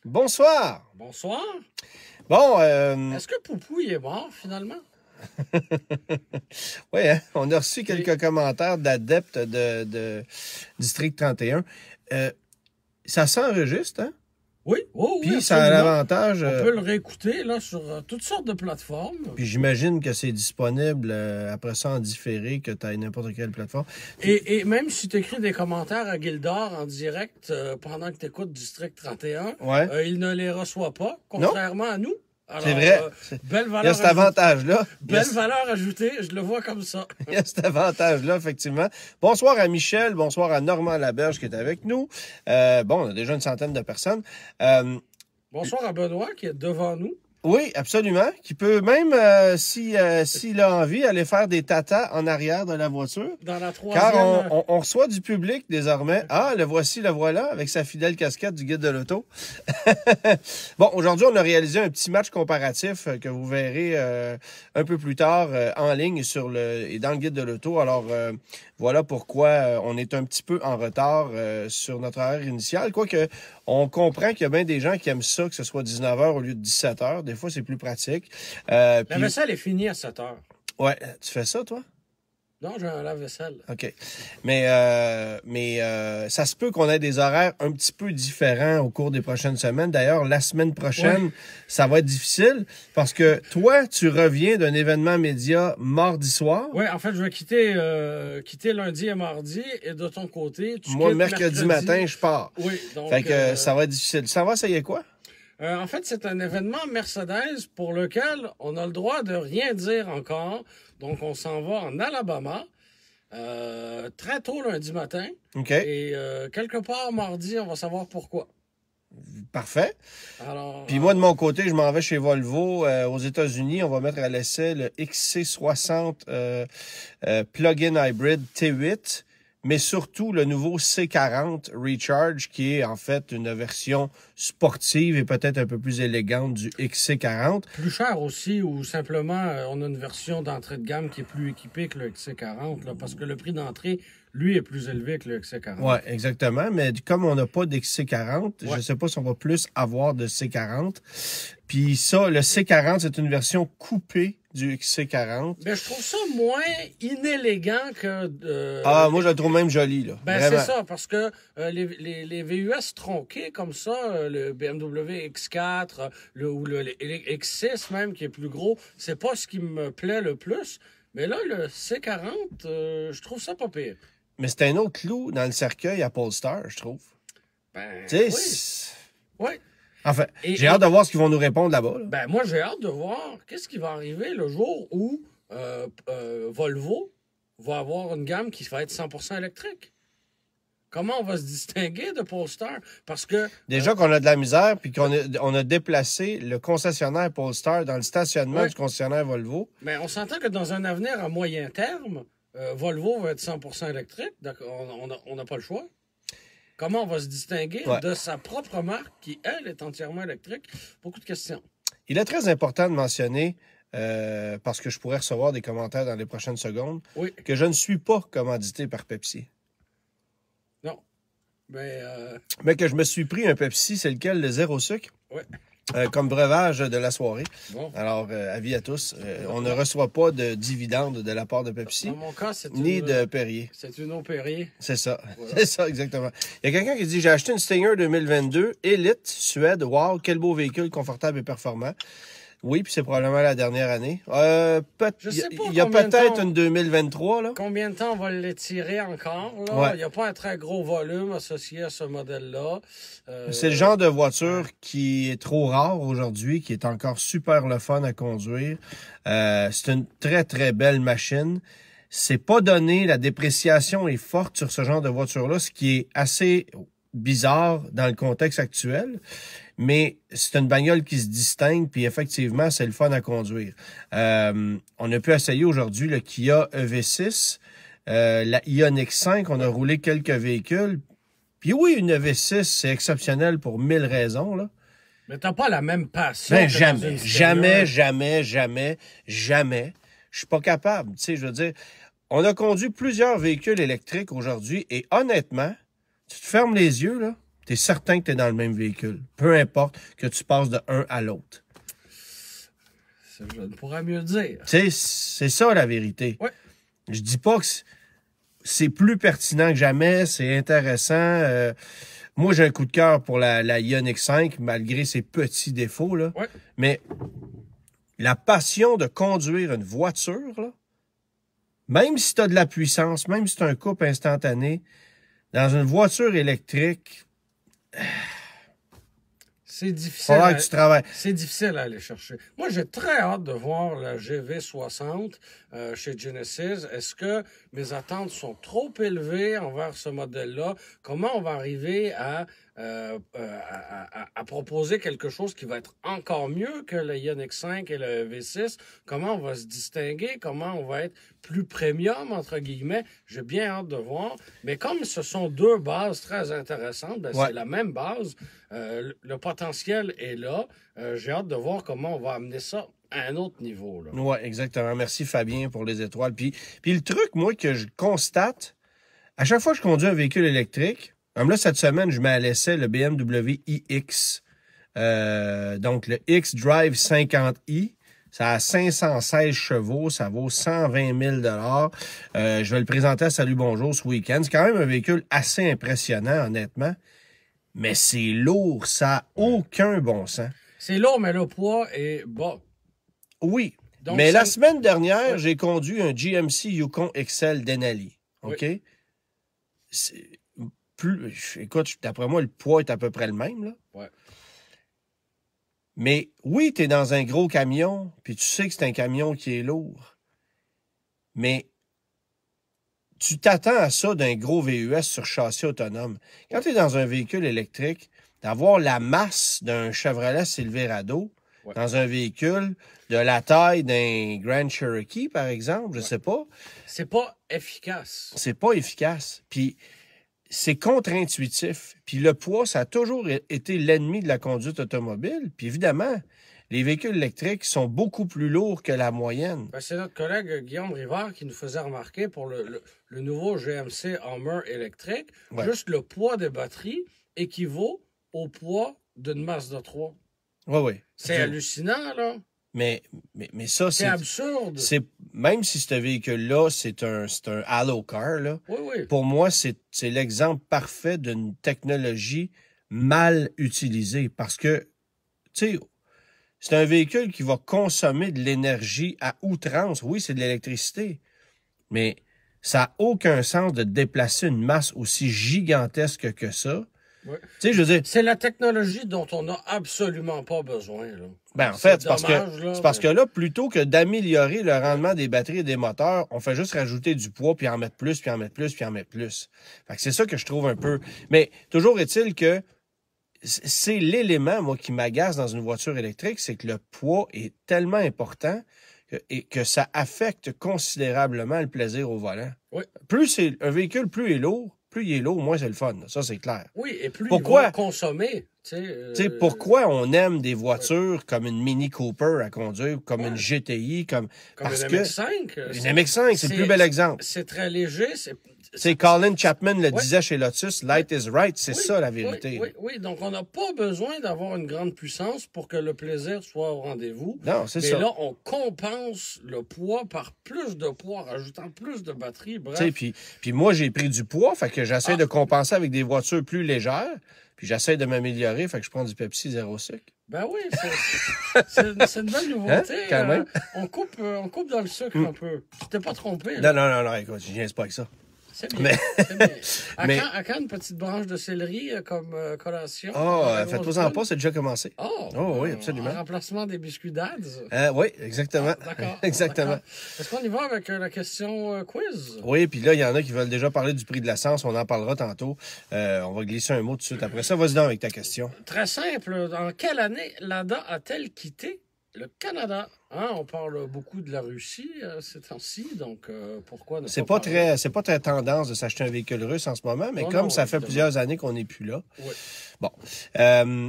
Bonsoir. Bonsoir. Bon, Est-ce que Poupou il est mort finalement? oui, hein, on a reçu quelques commentaires d'adeptes de District 31. Ça s'enregistre, hein? Oui, oui, Puis oui, ça a absolument. l'avantage. On peut le réécouter là, sur toutes sortes de plateformes. Puis j'imagine que c'est disponible après ça en différé, que tu as n'importe quelle plateforme. Et même si tu écris des commentaires à Gildor en direct pendant que tu écoutes District 31, Ouais. il ne les reçoit pas, contrairement à nous. Alors, C'est vrai. Belle valeur Il y a cet avantage-là. Belle valeur ajoutée, je le vois comme ça. Il y a cet avantage-là, effectivement. Bonsoir à Michel, bonsoir à Normand Laberge qui est avec nous. Bon, on a déjà une centaine de personnes. Bonsoir à Benoît qui est devant nous. Oui, absolument. Qui peut même, s'il a envie, aller faire des tatas en arrière de la voiture. Dans la troisième. Car on reçoit du public désormais. Ah, le voici, le voilà, avec sa fidèle casquette du guide de l'auto. Bon, aujourd'hui, on a réalisé un petit match comparatif que vous verrez un peu plus tard en ligne et dans le guide de l'auto. Alors, voilà pourquoi on est un petit peu en retard sur notre horaire initial. Quoique, on comprend qu'il y a bien des gens qui aiment ça, que ce soit 19h au lieu de 17h. Des fois, c'est plus pratique. La vaisselle est finie à 7h. Ouais, tu fais ça, toi? Non, j'ai un lave-vaisselle. OK. Mais ça se peut qu'on ait des horaires un petit peu différents au cours des prochaines semaines. D'ailleurs, la semaine prochaine, ça va être difficile parce que toi, tu reviens d'un événement média mardi soir. Oui, en fait, je vais quitter lundi et mardi et de ton côté, tu Moi, quittes mercredi matin, je pars. Oui, donc... Fait que ça va être difficile. Ça va, ça y est quoi? En fait, c'est un événement Mercedes pour lequel on a le droit de rien dire encore. Donc, on s'en va en Alabama très tôt lundi matin. OK. Et quelque part mardi, on va savoir pourquoi. Parfait. Alors, Puis moi, de mon côté, je m'en vais chez Volvo aux États-Unis. On va mettre à l'essai le XC60 Plug-in Hybrid T8, mais surtout le nouveau C40 Recharge, qui est en fait une version sportive et peut-être un peu plus élégante du XC40. Plus cher aussi, ou simplement, on a une version d'entrée de gamme qui est plus équipée que le XC40, là, parce que le prix d'entrée, lui, est plus élevé que le XC40. Oui, exactement. Mais comme on n'a pas d'XC40, je ne sais pas si on va plus avoir de C40. Puis ça, le C40, c'est une version coupée du XC40. Mais je trouve ça moins inélégant que... Moi, je le trouve même joli, là. Ben, Vraiment. c'est ça, parce que les VUS tronqués comme ça, le BMW X4 ou le X6 même, qui est plus gros, c'est pas ce qui me plaît le plus. Mais là, le C40, je trouve ça pas pire. Mais c'est un autre clou dans le cercueil à Polestar, je trouve. Ben, Tu sais, oui. Enfin, j'ai hâte de voir ce qu'ils vont nous répondre là-bas. Là. Ben, moi, j'ai hâte de voir qu'est-ce qui va arriver le jour où Volvo va avoir une gamme qui va être 100% électrique. Comment on va se distinguer de Polestar? Parce que... Déjà qu'on a de la misère, puis on a déplacé le concessionnaire Polestar dans le stationnement du concessionnaire Volvo. Mais on s'entend que dans un avenir à moyen terme, Volvo va être 100% électrique. On n'a pas le choix. Comment on va se distinguer de sa propre marque qui, elle, est entièrement électrique? Beaucoup de questions. Il est très important de mentionner, parce que je pourrais recevoir des commentaires dans les prochaines secondes, que je ne suis pas commandité par Pepsi. Non. Mais que je me suis pris un Pepsi, c'est lequel? Le zéro sucre? Oui. Comme breuvage de la soirée. Bon. Alors, avis à tous. On ne reçoit pas de dividendes de la part de Pepsi. Dans mon cas, ni de Perrier. C'est une eau Perrier. C'est ça. Voilà. C'est ça, exactement. Il y a quelqu'un qui dit, j'ai acheté une Stinger 2022, Elite, Suède. Wow, quel beau véhicule, confortable et performant. Oui, puis c'est probablement la dernière année. Il y a peut-être une 2023, là. Combien de temps on va l'étirer encore, là? Il n'y a pas un très gros volume associé à ce modèle-là. C'est le genre de voiture qui est trop rare aujourd'hui, qui est encore super le fun à conduire. C'est une très, très belle machine. C'est pas donné, la dépréciation est forte sur ce genre de voiture-là, ce qui est assez bizarre dans le contexte actuel. Mais c'est une bagnole qui se distingue, puis effectivement, c'est le fun à conduire. On a pu essayer aujourd'hui le Kia EV6, la Ioniq 5, on a roulé quelques véhicules. Puis oui, une EV6, c'est exceptionnel pour 1000 raisons, là. Mais t'as pas la même passion. Ben, jamais. Je suis pas capable. Tu sais, je veux dire, on a conduit plusieurs véhicules électriques aujourd'hui et honnêtement, tu te fermes les yeux, là, Tu es certain que tu es dans le même véhicule. Peu importe que tu passes de un à l'autre. Je ne pourrais mieux dire. Tu sais, c'est ça la vérité. Ouais. Je dis pas que c'est plus pertinent que jamais, c'est intéressant. Moi, j'ai un coup de cœur pour la Ioniq 5, malgré ses petits défauts, là. Ouais. Mais la passion de conduire une voiture, là, même si tu as de la puissance, même si tu as un couple instantané, dans une voiture électrique, c'est difficile. faudra que tu travailles. C'est difficile à aller chercher. Moi, j'ai très hâte de voir la GV60 chez Genesis. Est-ce que mes attentes sont trop élevées envers ce modèle-là? Comment on va arriver à proposer quelque chose qui va être encore mieux que le Ioniq 5 et le V6? Comment on va se distinguer? Comment on va être plus premium, entre guillemets? J'ai bien hâte de voir. Mais comme ce sont deux bases très intéressantes, ben, Ouais. c'est la même base. Le potentiel est là. J'ai hâte de voir comment on va amener ça à un autre niveau. Là. Oui, exactement. Merci Fabien pour les étoiles. Puis le truc, moi, que je constate, à chaque fois que je conduis un véhicule électrique, comme là, cette semaine, je mets à l'essai le BMW iX. Donc, le X-Drive 50i. Ça a 516 chevaux, ça vaut 120 000 Je vais le présenter à Salut Bonjour ce week-end. C'est quand même un véhicule assez impressionnant, honnêtement. Mais c'est lourd, ça n'a aucun bon sens. C'est lourd, mais le poids est bas. Oui, Donc, mais ça- la semaine dernière, Ouais. j'ai conduit un GMC Yukon XL Denali. OK? C'est écoute, d'après moi, le poids est à peu près le même, là. Ouais. Mais oui, tu es dans un gros camion, puis tu sais que c'est un camion qui est lourd. Mais tu t'attends à ça d'un gros VUS sur châssis autonome. Quand tu es dans un véhicule électrique, d'avoir la masse d'un Chevrolet Silverado Ouais. dans un véhicule de la taille d'un Grand Cherokee, par exemple, je sais pas, C'est pas efficace. c'est pas efficace. Puis c'est contre-intuitif. Puis le poids, ça a toujours été l'ennemi de la conduite automobile. Puis évidemment, les véhicules électriques sont beaucoup plus lourds que la moyenne. Ben, c'est notre collègue Guillaume Rivard qui nous faisait remarquer pour le nouveau GMC Hummer électrique, Ouais. juste le poids des batteries équivaut au poids d'une Mazda 3. Oui, oui. C'est hallucinant, là. Mais ça, C'est absurde. même si ce véhicule-là, c'est un Halo Car, là, Oui, oui. pour moi, c'est l'exemple parfait d'une technologie mal utilisée. Parce que, tu sais, c'est un véhicule qui va consommer de l'énergie à outrance. Oui, c'est de l'électricité. Mais ça n'a aucun sens de déplacer une masse aussi gigantesque que ça. Ouais. Tu sais, je veux dire, C'est la technologie dont on n'a absolument pas besoin, là. ben, en C'est fait, dommage, là, c'est parce mais- que là, plutôt que d'améliorer le rendement des batteries et des moteurs, on fait juste rajouter du poids, puis en mettre plus, puis en mettre plus, puis en mettre plus. Fait que c'est ça que je trouve un peu... Mais toujours est-il que c'est l'élément, moi, qui m'agace dans une voiture électrique, c'est que le poids est tellement important et que ça affecte considérablement le plaisir au volant. Oui. Plus c'est un véhicule, plus il est lourd, moins c'est le fun. Ça, c'est clair. Oui, et plus Pourquoi? ils vont consommer. Tu Tu sais, pourquoi on aime des voitures comme une Mini Cooper à conduire, comme Ouais. une GTI, comme Comme parce une que MX-5. une MX-5, c'est le plus bel exemple. C'est très léger. C'est Colin Chapman le Ouais. disait chez Lotus, light is right, c'est Oui, ça la vérité. Oui. Donc, on n'a pas besoin d'avoir une grande puissance pour que le plaisir soit au rendez-vous. Non, c'est Mais ça. là, on compense le poids par plus de poids, rajoutant plus de batterie. Bref, Tu sais, puis moi j'ai pris du poids, fait que j'essaie de compenser avec des voitures plus légères, puis j'essaie de m'améliorer, fait que je prends du Pepsi zéro sucre. ben oui, c'est une belle nouveauté. Hein? Quand même. On coupe dans le sucre un peu. Tu t'es pas trompé. Là. Non, écoute, je viens pas avec ça. C'est bien. C'est bien. À, Mais- quand une petite branche de céleri comme collation? Faites-vous-en pas, c'est déjà commencé. Oh, oui, absolument. En remplacement des biscuits Dad's. Oui, exactement. D'accord. Exactement. d'accord. Est-ce qu'on y va avec la question quiz? Oui, puis là, il y en a qui veulent déjà parler du prix de l'essence. On en parlera tantôt. On va glisser un mot tout de suite après ça. Vas-y donc avec ta question. Très simple. En quelle année l'ADA a-t-elle quitté le Canada? Hein, on parle beaucoup de la Russie ces temps-ci, donc pourquoi ne C'est pas pas parler? c'est pas très tendance de s'acheter un véhicule russe en ce moment, mais Non, comme non, ça fait évidemment. plusieurs années qu'on n'est plus là. Oui. Bon.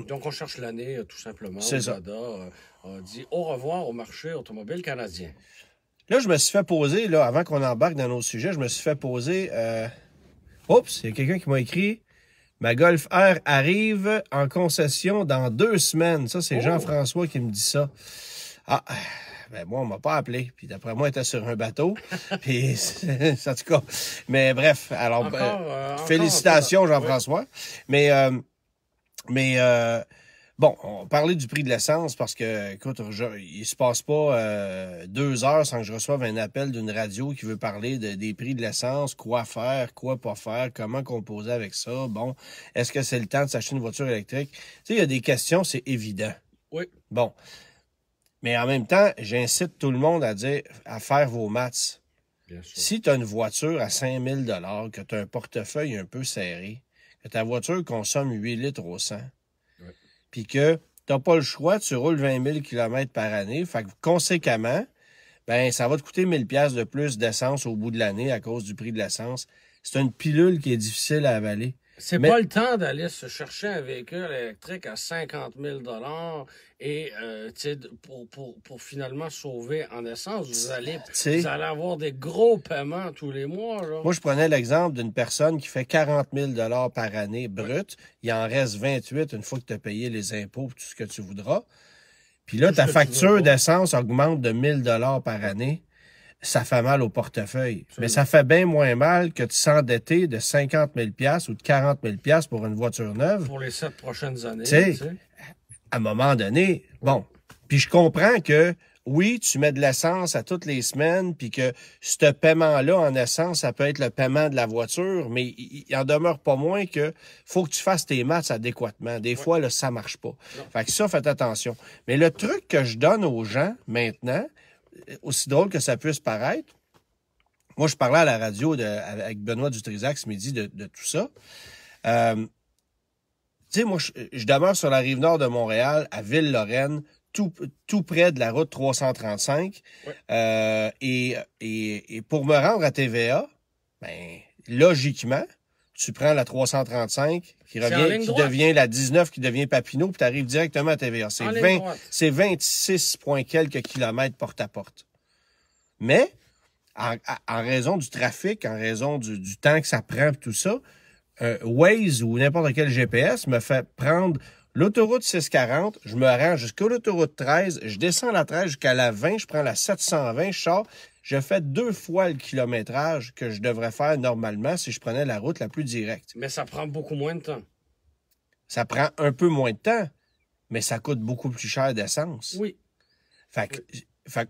Donc on cherche l'année, tout simplement. C'est où ça. l'ADA a dit au revoir au marché automobile canadien. Là, je me suis fait poser, là, avant qu'on embarque dans nos sujets, je me suis fait poser. Oups, il y a quelqu'un qui m'a écrit Ma Golf R arrive en concession dans 2 semaines. Ça, c'est Oh. Jean-François qui me dit ça. Ah, ben moi, on m'a pas appelé. Puis d'après moi, il était sur un bateau. Puis, en tout cas. Mais bref, alors, félicitations, Jean-François. Oui. Bon, on parlait du prix de l'essence parce que, écoute, il se passe pas 2 heures sans que je reçoive un appel d'une radio qui veut parler des prix de l'essence, quoi faire, quoi pas faire, comment composer avec ça. Bon, est-ce que c'est le temps de s'acheter une voiture électrique? Tu sais, il y a des questions, c'est évident. Oui. Bon. Mais en même temps, j'incite tout le monde à faire vos maths. Bien sûr. Si tu as une voiture à 5 000 $, que tu as un portefeuille un peu serré, que ta voiture consomme 8 litres au 100, puis que tu n'as pas le choix, tu roules 20 000 km par année, fait que conséquemment, ben ça va te coûter 1 000 $ de plus d'essence au bout de l'année à cause du prix de l'essence. C'est une pilule qui est difficile à avaler. C'est pas le temps d'aller se chercher un véhicule électrique à 50 000 $ et pour finalement sauver en essence. Vous allez avoir des gros paiements tous les mois. Là. Moi, je prenais l'exemple d'une personne qui fait 40 000 $ par année brut. Il en reste 28 une fois que tu as payé les impôts et tout ce que tu voudras. Puis là, ta facture d'essence augmente de 1 000 $ par année. Ça fait mal au portefeuille. Mais ça fait bien moins mal que de s'endetter de 50 000 $ ou de 40 000 $ pour une voiture neuve. Pour les 7 prochaines années. Tu sais, à un moment donné, bon. Puis je comprends que, oui, tu mets de l'essence à toutes les semaines, puis que ce paiement-là en essence, ça peut être le paiement de la voiture, mais il en demeure pas moins que faut que tu fasses tes maths adéquatement. Des fois, là, ça marche pas. Fait que ça, faites attention. Mais le truc que je donne aux gens maintenant, aussi drôle que ça puisse paraître, moi, je parlais à la radio avec Benoît Dutrisac ce midi de tout ça. Tu sais, moi, je demeure sur la rive nord de Montréal, à Ville-Lorraine, tout près de la route 335. Ouais. Et pour me rendre à TVA, ben, logiquement, tu prends la 335 qui devient la 19 qui devient Papineau, puis tu arrives directement à TVA. C'est 26 point quelques kilomètres porte à porte. Mais, en raison du trafic, en raison du temps que ça prend, tout ça, Waze ou n'importe quel GPS me fait prendre l'autoroute 640, je me rends jusqu'à l'autoroute 13, je descends la 13 jusqu'à la 20, je prends la 720, je sors, je fais 2 fois le kilométrage que je devrais faire normalement si je prenais la route la plus directe. Mais ça prend beaucoup moins de temps. Ça prend un peu moins de temps, mais ça coûte beaucoup plus cher d'essence. Oui. Fait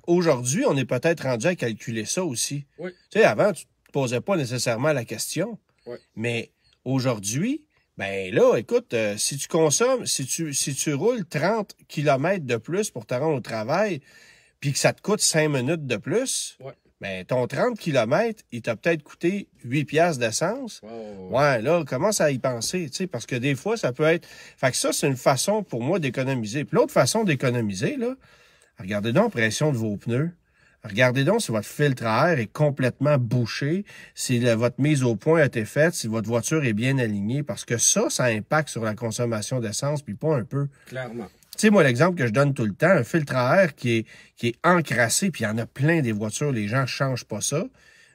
qu'aujourd'hui, on est peut-être rendu à calculer ça aussi. Oui. Tu sais, avant, tu ne te posais pas nécessairement la question. Oui. Mais aujourd'hui, ben là, écoute, si tu consommes, si tu roules 30 km de plus pour te rendre au travail, puis que ça te coûte 5 minutes de plus, ben ton 30 km, il t'a peut-être coûté 8 piastres d'essence. Ouais, là, commence à y penser, tu sais, parce que des fois, ça peut être... Fait que ça, c'est une façon pour moi d'économiser. Puis l'autre façon d'économiser, là, regardez donc la pression de vos pneus. Regardez donc si votre filtre à air est complètement bouché, si votre mise au point a été faite, si votre voiture est bien alignée, parce que ça impacte sur la consommation d'essence, puis pas un peu. Clairement. Tu sais, moi, l'exemple que je donne tout le temps, un filtre à air qui est encrassé, puis il y en a plein des voitures, les gens ne changent pas ça.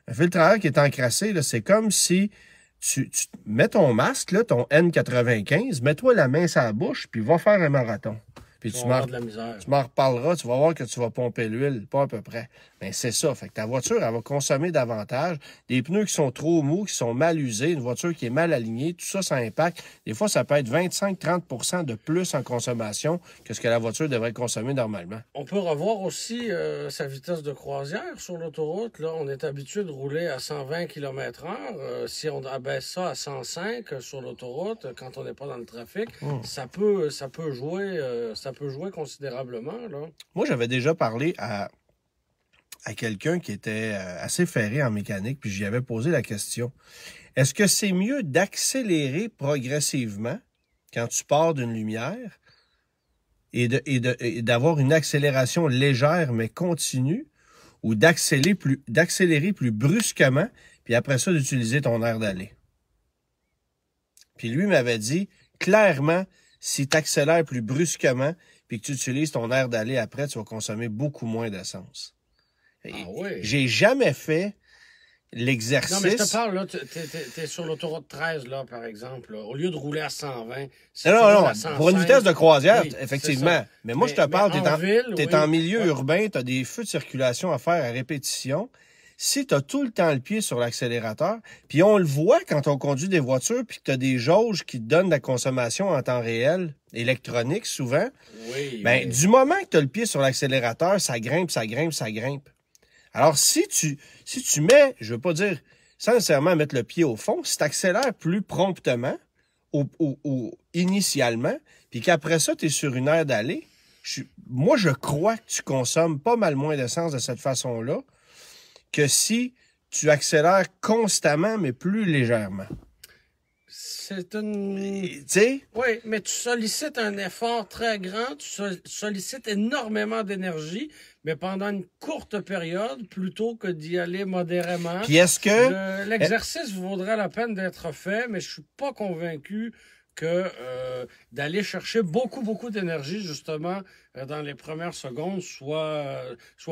Un filtre à air qui est encrassé, là, c'est comme si tu mets ton masque, là, ton N95, mets-toi la main sur la bouche, puis va faire un marathon. Puis tu m'en reparleras, tu vas voir que tu vas pomper l'huile, pas à peu près. Mais c'est ça, fait que ta voiture, elle va consommer davantage. Des pneus qui sont trop mous, qui sont mal usés, une voiture qui est mal alignée, tout ça, ça impacte. Des fois, ça peut être 25-30 % de plus en consommation que ce que la voiture devrait consommer normalement. On peut revoir aussi sa vitesse de croisière sur l'autoroute. Là, on est habitué de rouler à 120 km/h. Si on abaisse ça à 105 sur l'autoroute, quand on n'est pas dans le trafic, ça peut jouer considérablement, là. Moi, j'avais déjà parlé à quelqu'un qui était assez ferré en mécanique, puis j'y avais posé la question. Est-ce que c'est mieux d'accélérer progressivement quand tu pars d'une lumière et d'avoir une accélération légère mais continue, ou d'accélérer plus brusquement, puis après ça, d'utiliser ton air d'aller? Puis lui m'avait dit, clairement, si tu accélères plus brusquement puis que tu utilises ton air d'aller après, tu vas consommer beaucoup moins d'essence. Ah oui. J'ai jamais fait l'exercice... Non, mais je te parle, là, t'es sur l'autoroute 13, là, par exemple. Là. Au lieu de rouler à 120, si Non, tu non, roules non, à 105, pour une vitesse de croisière, oui, effectivement. c'est ça. Mais moi, je te parle, t'es ville, en oui. milieu urbain, t'as des feux de circulation à faire à répétition. Si t'as tout le temps le pied sur l'accélérateur, puis on le voit quand on conduit des voitures, puis que t'as des jauges qui te donnent la consommation en temps réel, électronique souvent, Oui, ben, du moment que t'as le pied sur l'accélérateur, ça grimpe, ça grimpe, ça grimpe. Alors, si tu mets, je veux pas dire sans nécessairement mettre le pied au fond, si tu accélères plus promptement, initialement, puis qu'après ça, tu es sur une aire d'aller, moi, je crois que tu consommes pas mal moins d'essence de cette façon-là que si tu accélères constamment, mais plus légèrement. C'est une... Tu sais? Oui, mais tu sollicites un effort très grand, tu sollicites énormément d'énergie, mais pendant une courte période, plutôt que d'y aller modérément. Puis est-ce que... L'exercice vaudrait la peine d'être fait, mais je suis pas convaincu que d'aller chercher beaucoup d'énergie, justement, dans les premières secondes, soit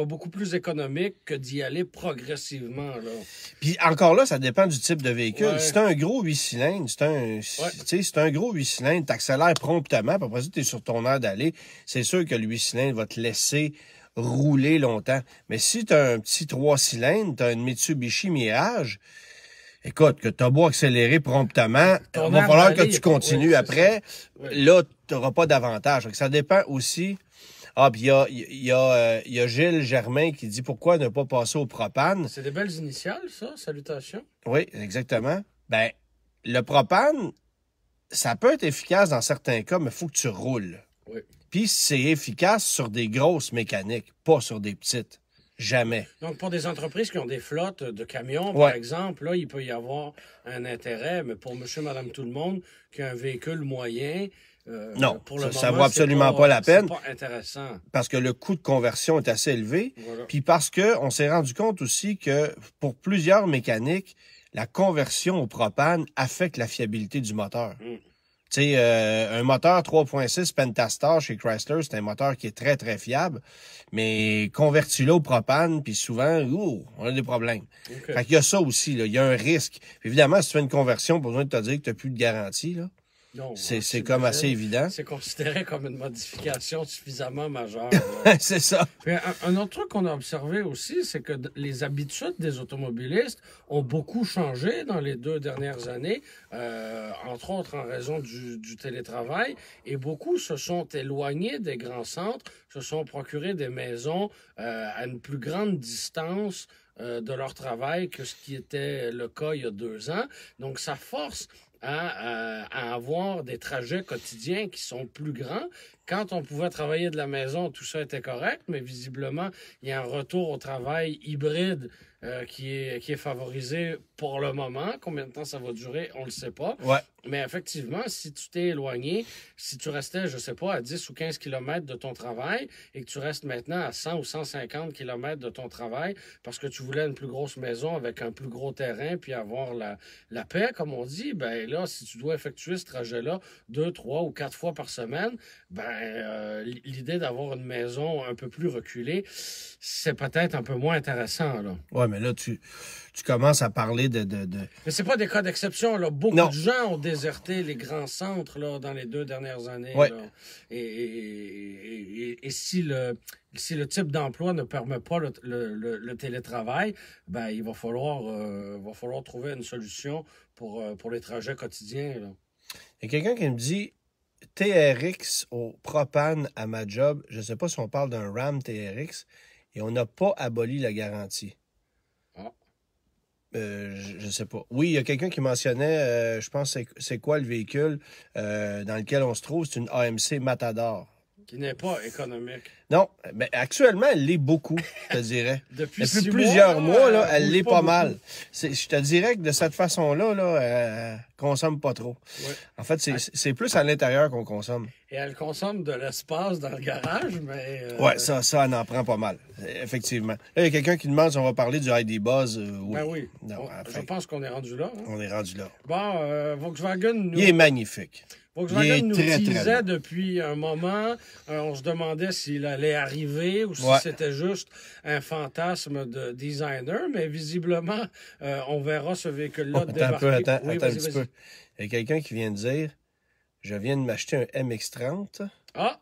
beaucoup plus économique que d'y aller progressivement. Là. Puis encore là, ça dépend du type de véhicule. Ouais. Si t'as un gros 8 cylindres, c'est un gros 8 cylindres, t'accélères promptement, puis après ça, t'es sur ton aire d'aller, c'est sûr que le 8 cylindres va te laisser rouler longtemps. Mais si t'as un petit 3 cylindres, t'as une Mitsubishi Mirage, écoute, que t'as beau accélérer promptement, il va falloir que tu continues après. Oui. Là, t'auras pas d'avantage. Ça dépend aussi. Ah, puis il y a Gilles Germain qui dit pourquoi ne pas passer au propane. C'est des belles initiales, ça. Salutations. Oui, exactement. Ben, le propane, ça peut être efficace dans certains cas, mais il faut que tu roules. Oui. Puis c'est efficace sur des grosses mécaniques, pas sur des petites. Jamais. Donc, pour des entreprises qui ont des flottes de camions, par exemple, là, il peut y avoir un intérêt, mais pour monsieur, madame, tout le monde, qui a un véhicule moyen, non, pour le ça moment, vaut absolument pas la peine. C'est pas intéressant. Parce que le coût de conversion est assez élevé. Voilà. Puis parce que on s'est rendu compte aussi que pour plusieurs mécaniques, la conversion au propane affecte la fiabilité du moteur. Tu sais, un moteur 3.6 Pentastar chez Chrysler, c'est un moteur qui est très, très fiable. Mais converti-là au propane, puis souvent, on a des problèmes. Okay. Fait qu'il y a ça aussi, là. Il y a un risque. Puis évidemment, si tu fais une conversion, pas besoin de te dire que tu n'as plus de garantie, là. Non, c'est comme assez évident. C'est considéré comme une modification suffisamment majeure. C'est ça. Puis un autre truc qu'on a observé aussi, c'est que les habitudes des automobilistes ont beaucoup changé dans les 2 dernières années, entre autres en raison du télétravail, et beaucoup se sont éloignés des grands centres, se sont procurés des maisons à une plus grande distance de leur travail que ce qui était le cas il y a 2 ans. Donc, ça force à avoir des trajets quotidiens qui sont plus grands. Quand on pouvait travailler de la maison, tout ça était correct, mais visiblement, il y a un retour au travail hybride qui est favorisé pour le moment. Combien de temps ça va durer, on ne le sait pas. Ouais. Mais effectivement, si tu t'es éloigné, si tu restais, je ne sais pas, à 10 ou 15 kilomètres de ton travail et que tu restes maintenant à 100 ou 150 kilomètres de ton travail parce que tu voulais une plus grosse maison avec un plus gros terrain puis avoir la paix, comme on dit, ben là, si tu dois effectuer ce trajet-là 2, 3 ou 4 fois par semaine, ben l'idée d'avoir une maison un peu plus reculée, c'est peut-être un peu moins intéressant, là. Ouais, mais là, tu commences à parler de... Mais c'est pas des cas d'exception, là. Beaucoup de gens ont déserté les grands centres, là, dans les 2 dernières années, ouais. Là. Et si le type d'emploi ne permet pas le télétravail, ben il va falloir trouver une solution pour les trajets quotidiens, là. Il y a quelqu'un qui me dit TRX au propane à ma job. Je ne sais pas si on parle d'un Ram TRX et on n'a pas aboli la garantie. Ah. Je sais pas. Oui, il y a quelqu'un qui mentionnait, je pense, c'est quoi le véhicule dans lequel on se trouve? C'est une AMC Matador. Qui n'est pas économique. Non, mais actuellement, elle l'est beaucoup, je te dirais. Depuis plusieurs mois, là, elle l'est pas mal. Je te dirais que de cette façon-là, elle consomme pas trop. Ouais. En fait, c'est plus à l'intérieur qu'on consomme. et elle consomme de l'espace dans le garage, mais... Ouais, ça en prend pas mal, effectivement. Là, il y a quelqu'un qui demande si on va parler du ID Buzz. Oui. Ben oui. Non, Je pense qu'on est rendu là. Hein. on est rendu là. Bon, Volkswagen nous... Il est magnifique. Volkswagen nous très, très disait beau. depuis un moment, on se demandait s'il allait arriver ou si c'était juste un fantasme de designer, mais visiblement, on verra ce véhicule-là débarquer. Attends Oui, un petit peu. Il y a quelqu'un qui vient de dire « Je viens de m'acheter un MX-30. » Ah!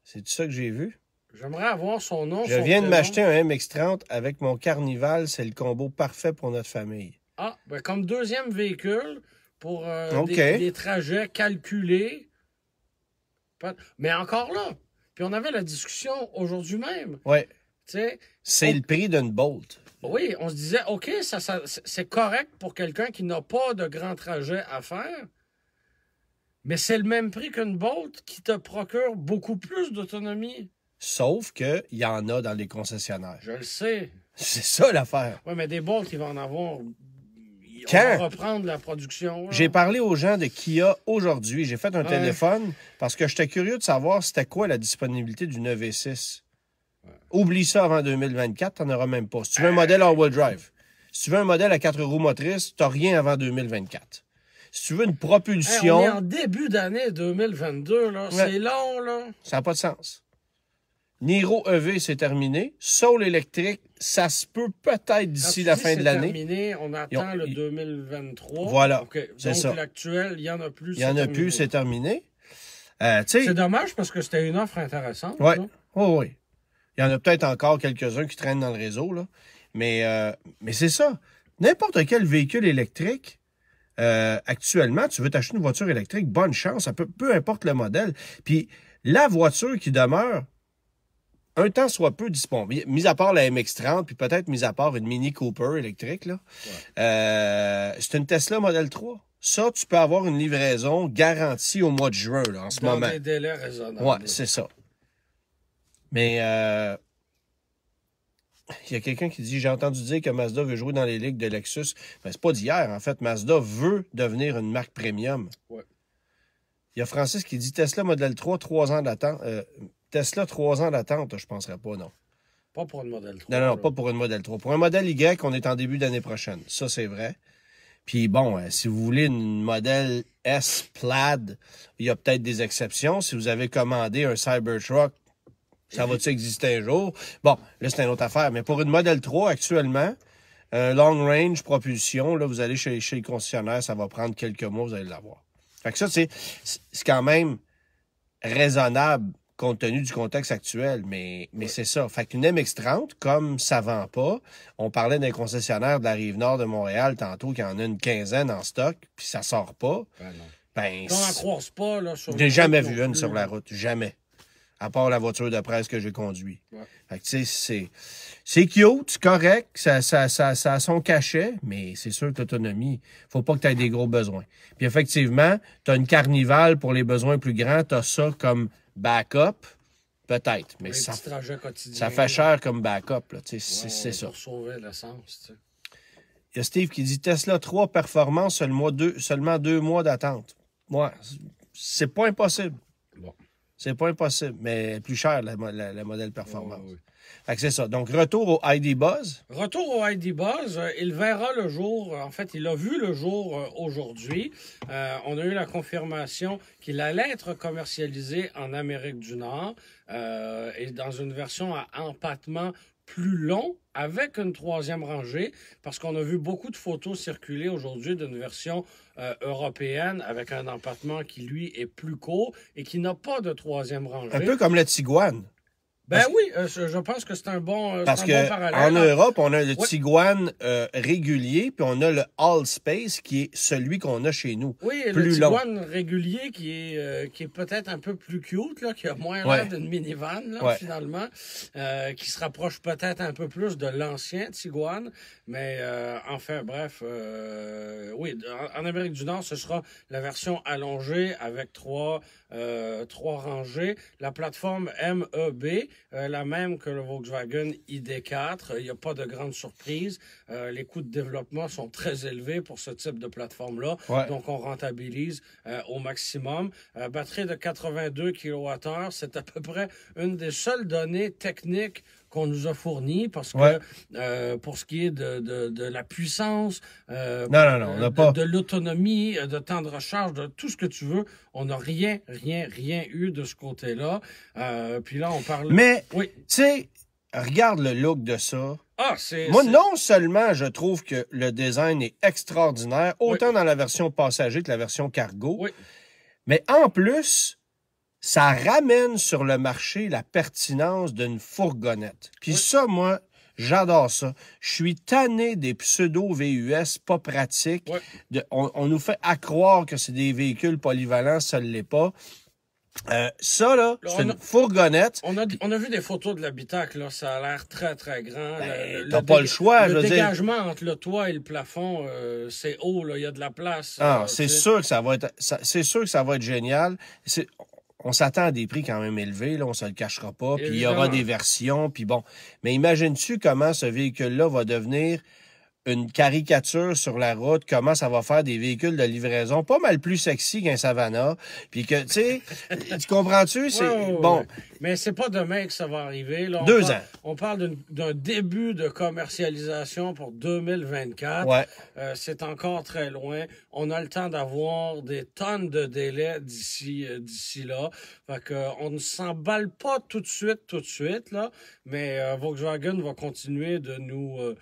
C'est ça que j'ai vu? J'aimerais avoir son nom. Je viens de m'acheter un MX-30 avec mon Carnival. C'est le combo parfait pour notre famille. Ah, ben comme deuxième véhicule pour OK. des trajets calculés. Mais encore là, puis on avait la discussion aujourd'hui même. Oui. Tu sais, C'est le prix d'une Bolt. oui, on se disait, OK, ça c'est correct pour quelqu'un qui n'a pas de grand trajet à faire, mais c'est le même prix qu'une Bolt qui te procure beaucoup plus d'autonomie. Sauf qu'il y en a dans les concessionnaires. Je le sais. C'est ça l'affaire. Oui, mais des Bolt, il va en avoir... Quand? On va reprendre la production. Là. J'ai parlé aux gens de Kia aujourd'hui. J'ai fait un téléphone parce que j'étais curieux de savoir c'était quoi la disponibilité du 9V6. Oublie ça avant 2024, t'en auras même pas. Si tu veux un modèle all-wheel drive, si tu veux un modèle à 4 roues motrices, t'as rien avant 2024. Si tu veux une propulsion... on est en début d'année 2022, là. Ouais. C'est long, là. Ça n'a pas de sens. Niro EV, c'est terminé. Soul électrique, ça se peut peut-être d'ici la fin de l'année. Terminé, on attend le 2023. Voilà, Okay. c'est donc, ça. l'actuel, il n'y en a plus. Il n'y en a plus, c'est terminé. C'est dommage parce que c'était une offre intéressante. Oui, oui. Il y en a peut-être encore quelques-uns qui traînent dans le réseau, là. Mais c'est ça. N'importe quel véhicule électrique, actuellement, tu veux t'acheter une voiture électrique, bonne chance, peu importe le modèle. Puis la voiture qui demeure, un temps soit peu disponible, mis à part la MX-30, puis peut-être mis à part une Mini Cooper électrique, là, c'est une Tesla Model 3. Ça, tu peux avoir une livraison garantie au mois de juin, là, en ce moment. Dans des délais raisonnables. Ouais, c'est ça. Mais il y a quelqu'un qui dit, j'ai entendu dire que Mazda veut jouer dans les ligues de Lexus. Ben, c'est pas d'hier, en fait. Mazda veut devenir une marque premium. Ouais. Il y a Francis qui dit Tesla Model 3, 3 ans d'attente. Tesla, 3 ans d'attente, je penserais pas, non. Pas pour une Model 3. Non, pas pour une Model 3. Pour un Model Y, on est en début d'année prochaine. Ça, c'est vrai. Puis bon, si vous voulez une Model S Plaid, il y a peut-être des exceptions. Si vous avez commandé un Cybertruck, ça va-tu exister un jour? Bon, là, c'est une autre affaire. Mais pour une Model 3, actuellement, un long range propulsion, là, vous allez chez le concessionnaire, ça va prendre quelques mois, vous allez l'avoir. Fait que ça, c'est quand même raisonnable compte tenu du contexte actuel, mais c'est ça. Fait qu'une MX-30, comme ça vend pas, on parlait d'un concessionnaire de la Rive-Nord de Montréal tantôt qui en a une quinzaine en stock, puis ça sort pas. Ben, on n'en croise pas, là, sur j'ai jamais vu une sur la route. Jamais. À part la voiture de presse que j'ai conduite. Ouais. Fait que, tu sais, c'est cute, c'est correct, ça a son cachet, mais c'est sûr que l'autonomie, faut pas que tu aies des gros besoins. Puis effectivement, tu as une Carnival pour les besoins plus grands, tu as ça comme backup, peut-être, mais ça fait cher comme backup, là, c'est ça. Pour sauver l'essence, tu sais. Il y a Steve qui dit Tesla 3 performance, seulement 2 mois d'attente. Ouais, c'est pas impossible. Bon. C'est pas impossible, mais plus cher, le modèle performance. Oui. Fait que c'est ça. Donc, retour au ID Buzz. Retour au ID Buzz. Il verra le jour. En fait, il a vu le jour aujourd'hui. On a eu la confirmation qu'il allait être commercialisé en Amérique du Nord et dans une version à empattement plus long avec une troisième rangée parce qu'on a vu beaucoup de photos circuler aujourd'hui d'une version européenne avec un empattement qui, lui, est plus court et qui n'a pas de troisième rangée. Un peu comme le Tiguan. Ben oui, je pense que c'est un bon parce bon parallèle. En Europe, on a le Tiguan régulier, puis on a le Allspace qui est celui qu'on a chez nous. Oui, plus le Tiguan régulier qui est peut-être un peu plus cute, là, qui a moins l'air d'une minivan, là, finalement, qui se rapproche peut-être un peu plus de l'ancien Tiguan. Mais enfin, bref, oui, en Amérique du Nord, ce sera la version allongée avec trois rangées. La plateforme MEB. la même que le Volkswagen ID4. Il n'y a pas de grande surprise. Les coûts de développement sont très élevés pour ce type de plateforme-là. Ouais. Donc, on rentabilise au maximum. Batterie de 82 kWh, c'est à peu près une des seules données techniques qu'on nous a fournies parce que Ouais. pour ce qui est de la puissance, Non, on n'a pas. de l'autonomie, de temps de recharge, de tout ce que tu veux, on n'a rien eu de ce côté-là. Puis là, on parle... Mais, Oui. tu sais, regarde le look de ça. Ah, c'est... Moi, non seulement je trouve que le design est extraordinaire, autant dans la version passager que la version cargo, Oui. mais en plus, ça ramène sur le marché la pertinence d'une fourgonnette. Puis Oui. ça, moi, j'adore ça. Je suis tanné des pseudo-VUS pas pratiques. Oui. On nous fait croire que c'est des véhicules polyvalents, ça ne l'est pas. Ça, là, c'est une fourgonnette. On a vu des photos de l'habitacle, là. Ça a l'air très, très grand. T'as pas le choix, je veux dire. Le dégagement entre le toit et le plafond, c'est haut, là. Il y a de la place. C'est sûr que ça va être, c'est sûr que ça va être génial. On s'attend à des prix quand même élevés, là, on se le cachera pas. Puis il y aura des versions, puis bon. Mais imagines-tu comment ce véhicule-là va devenir une caricature sur la route, comment ça va faire des véhicules de livraison pas mal plus sexy qu'un Savannah, puis que, tu sais, tu comprends-tu? C'est bon. Mais c'est pas demain que ça va arriver. Là, 2 ans. On parle d'un début de commercialisation pour 2024. Ouais. C'est encore très loin. On a le temps d'avoir des tonnes de délais d'ici là. Fait que on ne s'emballe pas tout de suite, là. Mais Volkswagen va continuer de nous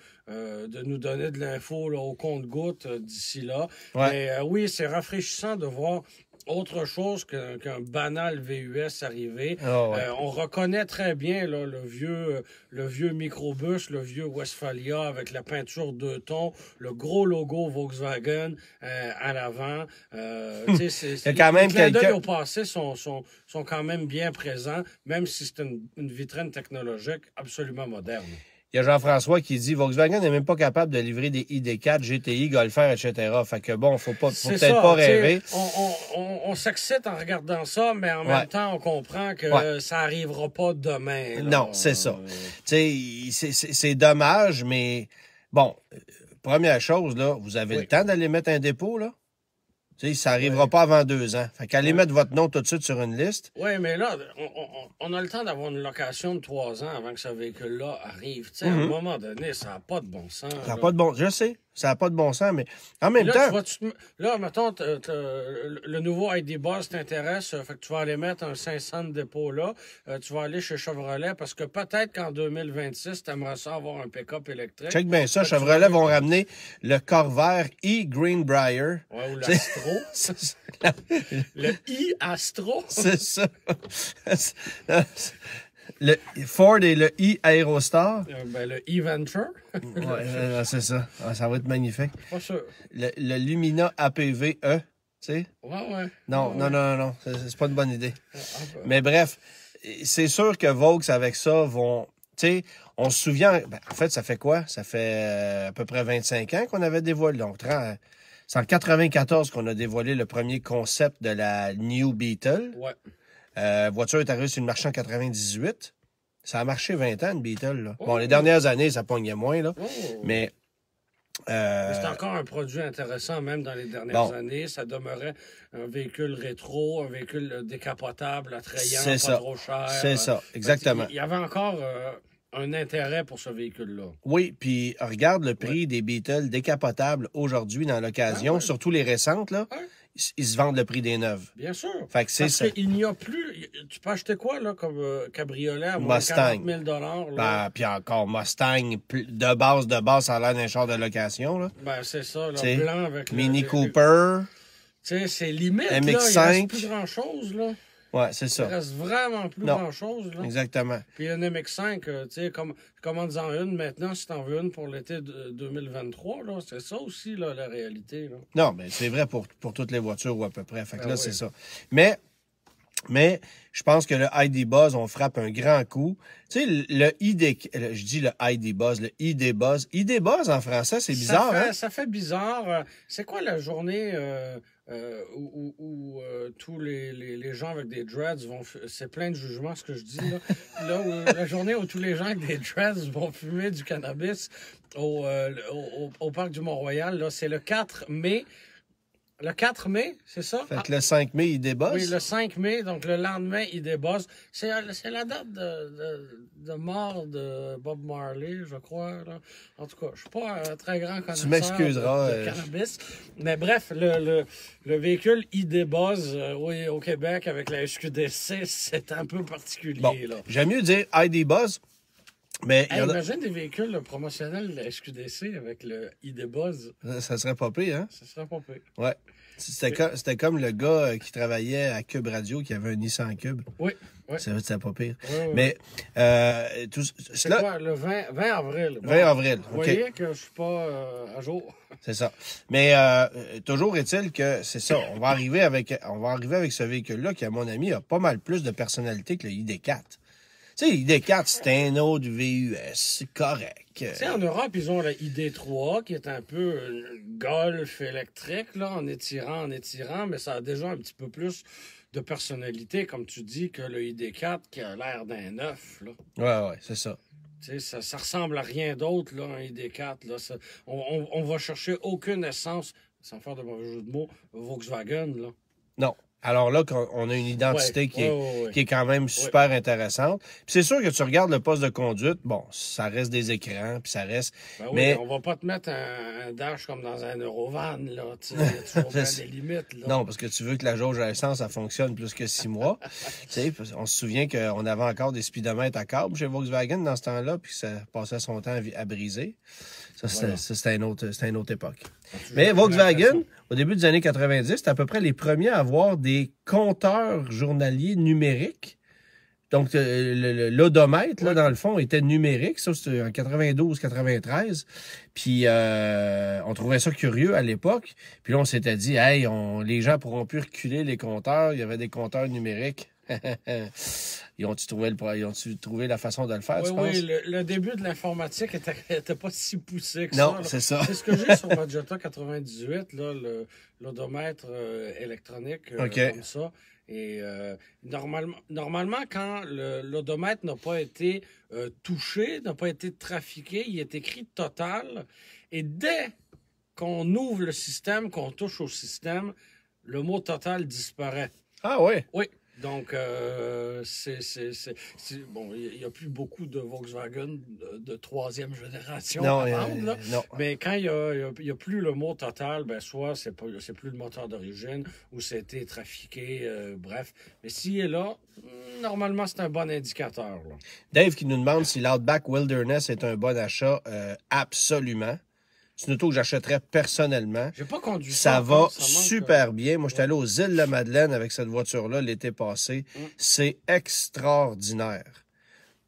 donner de l'info là, au compte-gouttes d'ici là. Ouais. Mais oui, c'est rafraîchissant de voir autre chose qu'un banal VUS arrivé. Oh, ouais. On reconnaît très bien là, le vieux microbus, le vieux Westphalia avec la peinture 2 tons, le gros logo Volkswagen à l'avant. Il y a quand même les clins d'œil quelqu'un... au passé sont quand même bien présents, même si c'est une vitrine technologique absolument moderne. Il y a Jean-François qui dit Volkswagen n'est même pas capable de livrer des ID4, GTI, Golfer, etc. Fait que bon, faut peut-être pas rêver. On s'excite en regardant ça, mais en même temps, on comprend que ça arrivera pas demain. Là. Non, c'est ça. C'est dommage, mais bon, première chose, là, vous avez le temps d'aller mettre un dépôt, là? T'sais, ça n'arrivera pas avant 2 ans. Fait qu'allez mettre votre nom tout de suite sur une liste. Oui, mais là, on a le temps d'avoir une location de 3 ans avant que ce véhicule-là arrive. À un moment donné, ça n'a pas de bon sens. Ça n'a pas de bon... Je sais, ça n'a pas de bon sens, mais en même temps... Là, mettons, le nouveau ID Buzz t'intéresse, fait que tu vas aller mettre un 500 de dépôt là. Tu vas aller chez Chevrolet parce que peut-être qu'en 2026, tu aimerais ça avoir un pick-up électrique. Check bien ça. Chevrolet vont ramener le Corvair e-Greenbrier. Ouais, ou l'Astro. Le e-Astro. C'est ça. Le Ford et le e-Aerostar. Le e-Venture. Ouais, c'est ça. Ça va être magnifique. Pas sûr. Le Lumina APV-E, tu sais? Ouais. Non. C'est pas une bonne idée. Mais bref, c'est sûr que Vaux, avec ça, vont... Tu sais, on se souvient... en fait, ça fait quoi? Ça fait à peu près 25 ans qu'on avait dévoilé. Donc, c'est en 94 qu'on a dévoilé le premier concept de la New Beetle. Ouais. Voiture est arrivée sur le marché en 98. Ça a marché 20 ans, une Beetle. Là. Bon, les dernières années, ça pognait moins, là. Mais c'est encore un produit intéressant, même dans les dernières années. Ça demeurait un véhicule rétro, un véhicule décapotable, attrayant, pas trop cher. C'est ça, exactement. Il y avait encore un intérêt pour ce véhicule-là. Oui, puis regarde le prix des Beetle décapotables aujourd'hui dans l'occasion, surtout les récentes, là. Ils se vendent le prix des neuves. Bien sûr. Fait que c'est Parce ça. qu'il n'y a plus... Tu peux acheter quoi, là, comme cabriolet à moins de 40 000 $? Puis encore Mustang, de base, ça a l'air d'un char de location, là. C'est ça, là, blanc avec... Mini Cooper. Tu sais, c'est limite, MX5. là. Il reste plus grand-chose, là. Ouais, c'est ça. Il reste vraiment plus grand-chose, là. Exactement. Puis une MX5, tu sais, commande-en une maintenant, si t'en veux une pour l'été 2023, là. C'est ça aussi, là, la réalité, là. Non, mais c'est vrai pour toutes les voitures ou à peu près. Fait que là, c'est ça. Mais je pense que le ID Buzz, on frappe un grand coup. Tu sais, je dis le ID Buzz, le ID Buzz. ID Buzz en français, c'est bizarre, Ça fait bizarre. C'est quoi la journée tous les gens avec des dreads vont... C'est plein de jugements, ce que je dis, là. La journée où tous les gens avec des dreads vont fumer du cannabis au parc du Mont-Royal, là, c'est le 4 mai. Le 4 mai, c'est ça? Fait que le 5 mai, il débosse. Oui, le 5 mai, donc le lendemain, il débosse. C'est la date de mort de Bob Marley, je crois. Là. En tout cas, je suis pas un très grand connaisseur de cannabis. Mais bref, le véhicule ID-Buzz oui, au Québec avec la SQDC, c'est un peu particulier. Bon, là. J'aime mieux dire ID-Buzz. Mais imagine des véhicules promotionnels de la SQDC avec le ID-Buzz. Ça serait pas pire, hein? Ça serait pas pire. Ouais. C'était comme le gars qui travaillait à Cube Radio qui avait un Nissan Cube. Oui. Ouais. C'était pas pire. Ouais. Mais c'est quoi, le 20 avril? Bon, 20 avril. Vous voyez que je suis pas à jour. C'est ça. Mais toujours est-il que c'est ça. On va arriver avec ce véhicule-là qui, à mon avis, a pas mal plus de personnalité que le ID4. Tu sais, ID4, c'est un autre VUS, c'est correct. Tu sais, en Europe, ils ont la ID3, qui est un peu Golf électrique, là, en étirant, mais ça a déjà un petit peu plus de personnalité, comme tu dis, que le ID4, qui a l'air d'un neuf, là. Ouais, c'est ça. Tu sais, ça ressemble à rien d'autre, là, un ID4, là. On va chercher aucune essence, sans faire de mauvais jeu de mots, Volkswagen, là. Non. Alors là, on a une identité qui est quand même super intéressante. Puis c'est sûr que tu regardes le poste de conduite, bon, ça reste des écrans, puis ça reste... Ben oui, mais on va pas te mettre un dash comme dans un Eurovan, là. Il y a toujours bien des limites, là. Non, parce que tu veux que la jauge à essence, ça fonctionne plus que 6 mois. Tu sais, on se souvient qu'on avait encore des speedomètres à câble chez Volkswagen dans ce temps-là, puis ça passait son temps à briser. Ça, c'était une autre époque. Mais Volkswagen, au début des années 90, c'était à peu près les premiers à avoir des compteurs journaliers numériques. Donc, l'odomètre, là, dans le fond, était numérique. Ça, c'était en 92-93. Puis, on trouvait ça curieux à l'époque. Puis là, on s'était dit, hey, les gens pourront plus reculer les compteurs. Il y avait des compteurs numériques. Ils ont-tu trouvé la façon de le faire, tu penses? Oui, le début de l'informatique était pas si poussé que non, ça. Non, c'est ça. C'est ce que j'ai sur ma Jetta 98, là, l'odomètre électronique, comme ça. Et normalement, quand l'odomètre n'a pas été touché, n'a pas été trafiqué, il est écrit total. Et dès qu'on ouvre le système, qu'on touche au système, le mot total disparaît. Ah oui? Oui. Donc, bon, il n'y a plus beaucoup de Volkswagen de troisième génération à vendre, là. Non. Mais quand il n'y a plus le mot total, ben soit c'est plus le moteur d'origine ou c'était trafiqué, bref. Mais s'il est là, normalement, c'est un bon indicateur, là. Dave qui nous demande si l'Outback Wilderness est un bon achat. Absolument. C'est une auto que j'achèterais personnellement. J'ai pas conduit ça. Ça va super bien. Moi, j'étais allé aux Îles-de-la-Madeleine avec cette voiture-là l'été passé. C'est extraordinaire.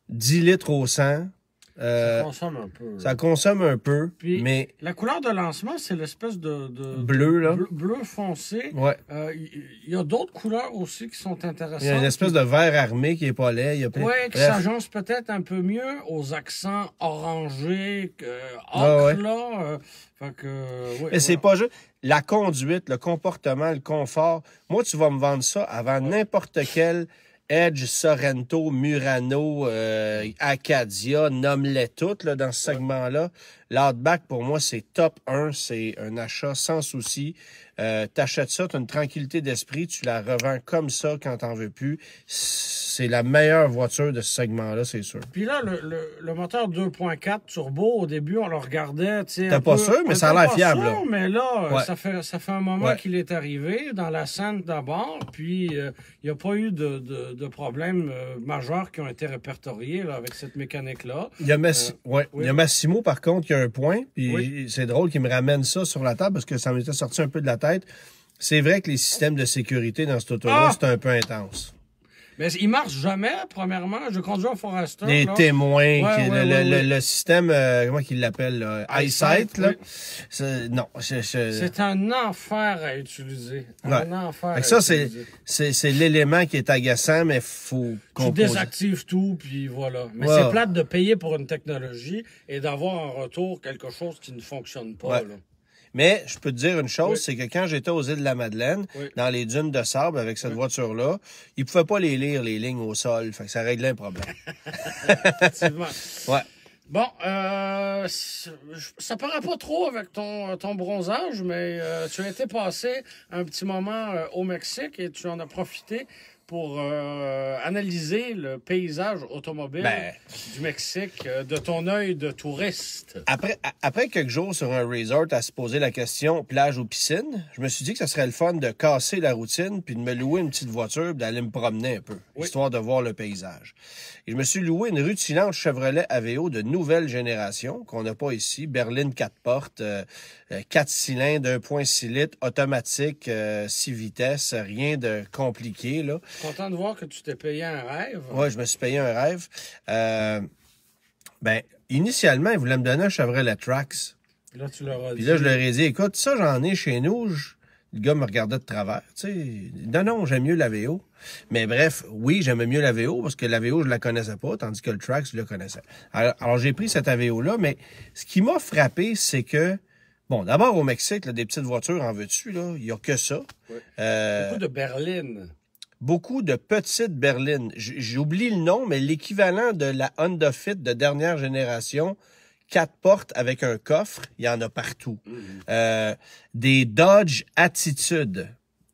10 litres au 100. Ça consomme un peu. Ça consomme un peu, puis, mais... La couleur de lancement, c'est l'espèce de bleu, là. Bleu foncé. Ouais. Il y a d'autres couleurs aussi qui sont intéressantes. Il y a une espèce de vert armé qui est pas laid. Oui, qui s'agence peut-être un peu mieux aux accents orangés, ocre, là. Mais c'est pas juste... La conduite, le comportement, le confort. Moi, tu vas me vendre ça avant n'importe quel... Edge, Sorento, Murano, Acadia, nomme-les toutes là, dans ce segment-là. L'Outback, pour moi, c'est top 1. C'est un achat sans souci. T'achètes ça, t'as une tranquillité d'esprit. Tu la revends comme ça quand t'en veux plus. C'est la meilleure voiture de ce segment-là, c'est sûr. Puis là, le moteur 2.4 turbo, au début, on le regardait. T'es pas sûr, mais ça a l'air fiable. Sûr, là. Mais là, ça fait un moment qu'il est arrivé dans la scène d'abord. Puis, il n'y a pas eu de problèmes majeurs qui ont été répertoriés là, avec cette mécanique-là. Il y a Massimo, par contre, qui a un point. Puis c'est drôle qu'il me ramène ça sur la table parce que ça m'était sorti un peu de la tête. C'est vrai que les systèmes de sécurité dans cette auto-là, c'est un peu intense. Mais il marche jamais, premièrement. Je conduis un Forester. Des là. témoins, le système, comment qu'il l'appelle, EyeSight, là. Non, c'est un enfer à utiliser. Un enfer à utiliser. C'est l'élément qui est agaçant, mais faut tu désactives tout, puis voilà. Mais c'est plate de payer pour une technologie et d'avoir en retour quelque chose qui ne fonctionne pas, là. Mais je peux te dire une chose, Oui. c'est que quand j'étais aux îles de la Madeleine, Oui. dans les dunes de sable avec cette Oui. voiture-là, ils pouvaient pas les lire, les lignes au sol. Fait que ça réglait un problème. Effectivement. Ouais. Bon, ça paraît pas trop avec ton bronzage, mais tu as été passé un petit moment au Mexique et tu en as profité pour analyser le paysage automobile Ben. du Mexique de ton œil de touriste. Après quelques jours sur un resort à se poser la question plage ou piscine, je me suis dit que ça serait le fun de casser la routine puis de me louer une petite voiture et d'aller me promener un peu, Oui. histoire de voir le paysage. Et je me suis loué une rutilante Chevrolet Aveo de nouvelle génération qu'on n'a pas ici, berline 4 portes, 4 cylindres, 1.6 litres, automatique, 6 vitesses, rien de compliqué là. Content de voir que tu t'es payé un rêve. Ouais, je me suis payé un rêve. Initialement, ils voulaient me donner un Chevrolet Trax. Là, tu leur as Puis dit. là, je leur ai dit, écoute, ça, j'en ai chez nous. Le gars me regardait de travers. Tu sais, non, j'aime mieux la VO. Mais bref, oui, j'aimais mieux la VO parce que la VO, je la connaissais pas, tandis que le Trax, je le connaissais. Alors j'ai pris cette AVO-là, mais ce qui m'a frappé, c'est que, bon, d'abord au Mexique, là, des petites voitures, en veux-tu, là? Il n'y a que ça. Oui. Euh, Beaucoup de berlines. Beaucoup de petites berlines. J'oublie le nom, mais l'équivalent de la Honda Fit de dernière génération, 4 portes avec un coffre, il y en a partout. Des Dodge Attitude,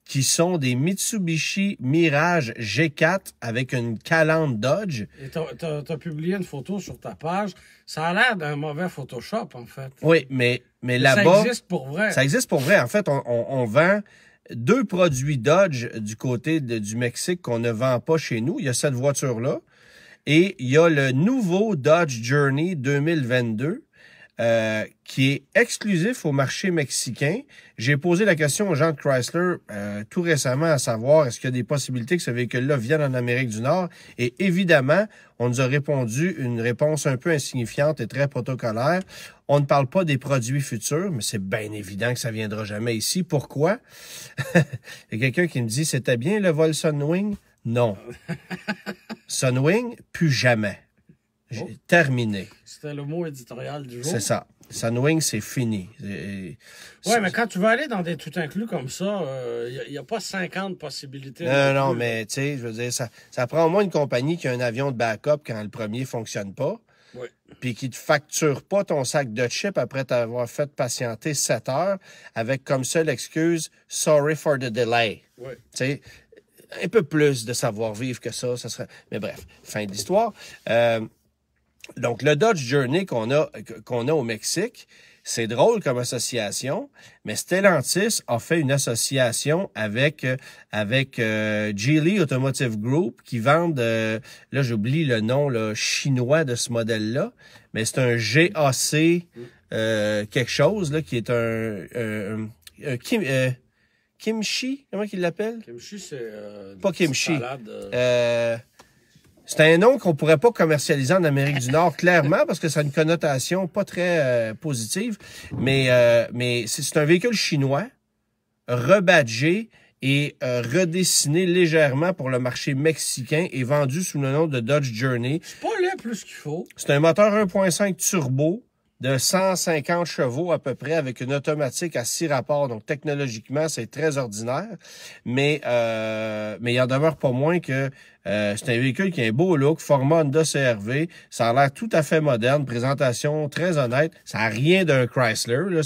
qui sont des Mitsubishi Mirage G4 avec une calandre Dodge. Et t'as publié une photo sur ta page. Ça a l'air d'un mauvais Photoshop, en fait. Oui, mais Ça là-bas... existe pour vrai. Ça existe pour vrai. En fait, on vend 2 produits Dodge du côté du Mexique qu'on ne vend pas chez nous. Il y a cette voiture-là. Et il y a le nouveau Dodge Journey 2022 qui est exclusif au marché mexicain. J'ai posé la question aux gens de Chrysler tout récemment à savoir est-ce qu'il y a des possibilités que ce véhicule-là vienne en Amérique du Nord. Et évidemment, on nous a répondu une réponse un peu insignifiante et très protocolaire. On ne parle pas des produits futurs, mais c'est bien évident que ça viendra jamais ici. Pourquoi? Il y a quelqu'un qui me dit, c'était bien le vol Sunwing? Non. Sunwing, plus jamais. J'ai terminé. C'était le mot éditorial du jour. C'est ça. Sunwing, c'est fini. Oui, mais quand tu vas aller dans des tout inclus comme ça, il n'y a pas 50 possibilités. Non, mais tu sais, je veux dire, ça prend au moins une compagnie qui a un avion de backup quand le premier fonctionne pas. Oui. Puis qui te facture pas ton sac de chips après t'avoir fait patienter 7 heures avec comme seule excuse « sorry for the delay Oui. ». Tu sais, un peu plus de savoir-vivre que ça serait... Mais bref, fin de l'histoire. Donc, le Dodge Journey qu'on a au Mexique, c'est drôle comme association, mais Stellantis a fait une association avec Geely Automotive Group qui vendent, là j'oublie le nom là, chinois de ce modèle-là, mais c'est un GAC quelque chose là qui est un kimchi, comment qu'il l'appelle? Kimchi, c'est... Pas kimchi. Salade, C'est un nom qu'on pourrait pas commercialiser en Amérique du Nord, clairement, parce que ça a une connotation pas très positive. Mais c'est un véhicule chinois, rebadgé et redessiné légèrement pour le marché mexicain et vendu sous le nom de Dodge Journey. C'est pas laid plus qu'il faut. C'est un moteur 1.5 turbo de 150 chevaux à peu près avec une automatique à 6 rapports. Donc, technologiquement, c'est très ordinaire. Mais il en demeure pas moins que c'est un véhicule qui a un beau look, format Honda CR-V. Ça a l'air tout à fait moderne, présentation très honnête. Ça a rien d'un Chrysler. Là.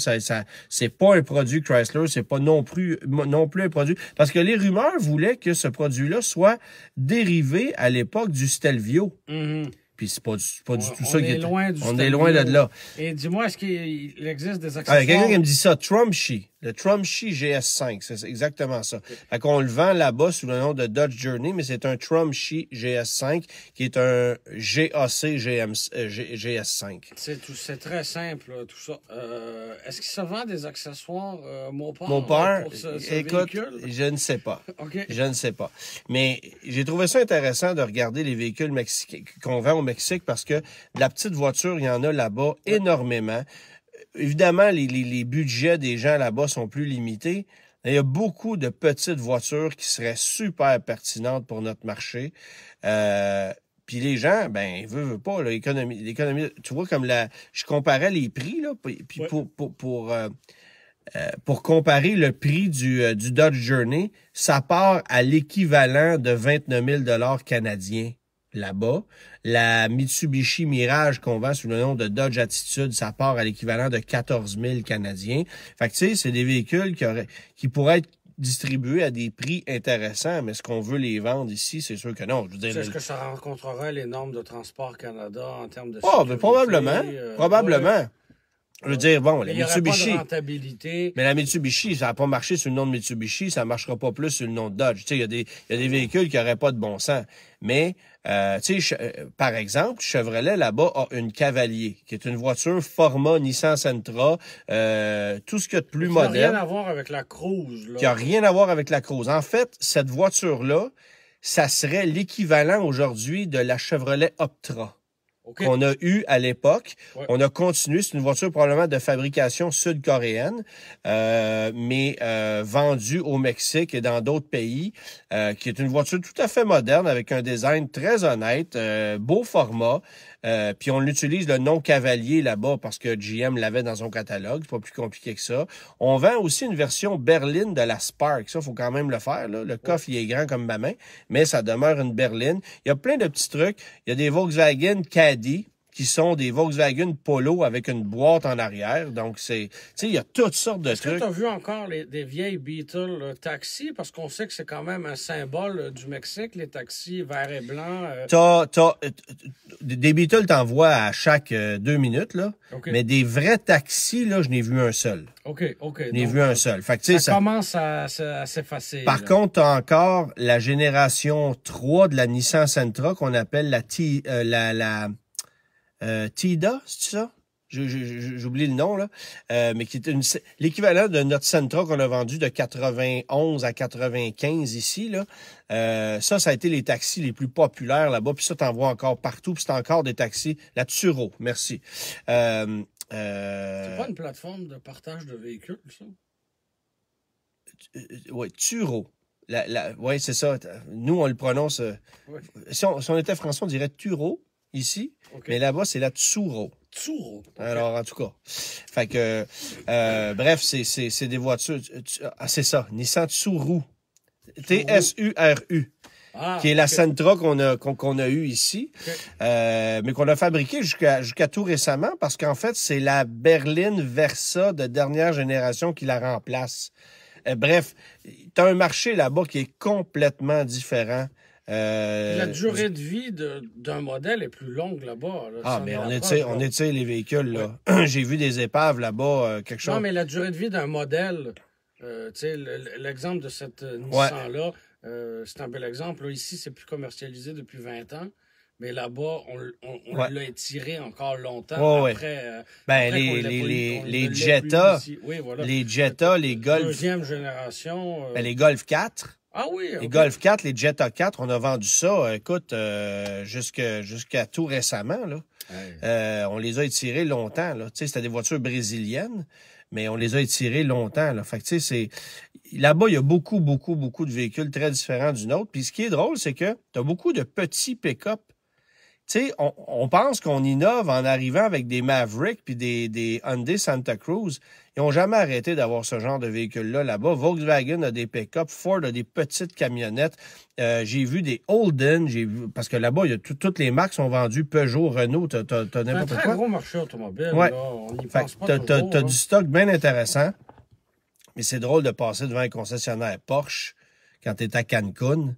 C'est pas un produit Chrysler, c'est pas non plus un produit. Parce que les rumeurs voulaient que ce produit-là soit dérivé à l'époque du Stelvio. Mm-hmm. Puis c'est pas du tout ça qui est... On est loin de là. Et dis-moi, est-ce qu'il existe des accessoires? Il y a quelqu'un qui me dit ça, Trumpshi. Le Trumpshi GS5, c'est exactement ça. Fait qu'on le vend là-bas sous le nom de Dodge Journey, mais c'est un Trumpshi GS5 qui est un GAC GS5. C'est très simple, tout ça. Est-ce qu'il se vend des accessoires Mopar pour ce écoute, véhicule? je ne sais pas. Okay. Je ne sais pas. Mais j'ai trouvé ça intéressant de regarder les véhicules mexicains qu'on vend au Mexique parce que de la petite voiture, il y en a là-bas énormément. Évidemment, les budgets des gens là-bas sont plus limités. Il y a beaucoup de petites voitures qui seraient super pertinentes pour notre marché. Puis les gens, ben, veulent pas, l'économie, tu vois, comme je comparais les prix, là, puis ouais. pour comparer le prix du Dodge Journey, ça part à l'équivalent de 29 000 canadiens là-bas. La Mitsubishi Mirage qu'on vend sous le nom de Dodge Attitude, ça part à l'équivalent de 14 000 canadiens. Fait que tu sais, c'est des véhicules qui pourraient être distribués à des prix intéressants, mais est-ce qu'on veut les vendre ici? C'est sûr que non. Je veux dire, Est-ce que ça rencontrerait les normes de Transport Canada en termes de oh, sécurité? probablement. Probablement. Ouais. Je veux dire, bon, la Il n'y aurait pas Mitsubishi. de rentabilité. Mais la Mitsubishi, ça n'a pas marché sur le nom de Mitsubishi, ça ne marchera pas plus sur le nom de Dodge. Tu sais, il y a des véhicules qui n'auraient pas de bon sens. Mais, tu sais, par exemple, Chevrolet, là-bas, a une Cavalier, qui est une voiture format Nissan Sentra, tout ce qu'il y a de plus moderne. Qui n'a rien à voir avec la Cruze, là. Qui n'a rien à voir avec la Cruze. En fait, cette voiture-là, ça serait l'équivalent aujourd'hui de la Chevrolet Optra. Okay. Qu'on a eu à l'époque. Ouais. On a continué. C'est une voiture probablement de fabrication sud-coréenne, mais vendue au Mexique et dans d'autres pays, qui est une voiture tout à fait moderne avec un design très honnête, beau format. Puis on utilise le nom Cavalier là-bas parce que GM l'avait dans son catalogue. C'est pas plus compliqué que ça. On vend aussi une version berline de la Spark. Ça, faut quand même le faire, là. Le coffre, il est grand comme ma main, mais ça demeure une berline. Il y a plein de petits trucs. Il y a des Volkswagen Caddy qui sont des Volkswagen Polo avec une boîte en arrière. Donc, tu sais, il y a toutes sortes de trucs. Est-ce que tu as vu encore des vieilles Beetle taxis? Parce qu'on sait que c'est quand même un symbole du Mexique, les taxis verts et blancs. Des Beetles, t'en vois à chaque 2 minutes, là. Okay. Mais des vrais taxis, là, je n'ai vu un seul. OK. Je n'ai vu un seul. Fait que, ça commence à s'effacer. Par contre, t'as encore la génération 3 de la Nissan Sentra qu'on appelle la Tida, c'est ça? J'oublie le nom, là. Mais qui est l'équivalent de notre Sentra qu'on a vendu de 91 à 95 ici, là. Ça a été les taxis les plus populaires là-bas. Puis ça, t'en vois encore partout. Puis c'est encore des taxis. La Turo, merci. C'est pas une plateforme de partage de véhicules, ça? Oui, Turo. Oui, c'est ça. Nous, on le prononce... Ouais. Si on était français, on dirait Turo. Ici, okay. Mais là-bas, c'est la Tsuro. Tsuro. Okay. Alors, en tout cas. Fait que, bref, c'est des voitures. C'est ça, Nissan Tsuru. T-S-U-R-U. Qui est la Sentra qu'on a eue ici, mais qu'on a fabriquée jusqu'à tout récemment parce qu'en fait, c'est la berline Versa de dernière génération qui la remplace. Bref, tu as un marché là-bas qui est complètement différent. La durée de vie d'un modèle est plus longue là-bas. Là. Ah, mais on étire les véhicules, là. Ouais. J'ai vu des épaves là-bas, quelque chose. Non, mais la durée de vie d'un modèle, tu sais, l'exemple de cette Nissan-là, c'est un bel exemple. Là, ici, c'est plus commercialisé depuis 20 ans. Mais là-bas, on l'a étiré encore longtemps après. Les Jetta, oui, voilà. Les Jetta, les Golf. Deuxième génération. Les Golf 4. Ah oui, okay. Les Golf 4, les Jetta 4, on a vendu ça, écoute, jusqu'à tout récemment, là. Hey. On les a étirés longtemps, là. Tu sais, c'était des voitures brésiliennes, mais on les a étirés longtemps, là. Fait que, tu sais, là-bas, il y a beaucoup de véhicules très différents du nôtre. Puis ce qui est drôle, c'est que tu as beaucoup de petits pick-up. Tu sais, on pense qu'on innove en arrivant avec des Maverick puis des Hyundai Santa Cruz. Ils n'ont jamais arrêté d'avoir ce genre de véhicule-là là-bas. Volkswagen a des pick-up, Ford a des petites camionnettes. J'ai vu des Holden, parce que là-bas, toutes les marques sont vendues, Peugeot, Renault, t'as n'importe quoi. C'est un très gros marché automobile, ouais. Là. On n'y pense pas trop. T'as du stock bien intéressant, mais c'est drôle de passer devant un concessionnaire Porsche quand t'es à Cancun,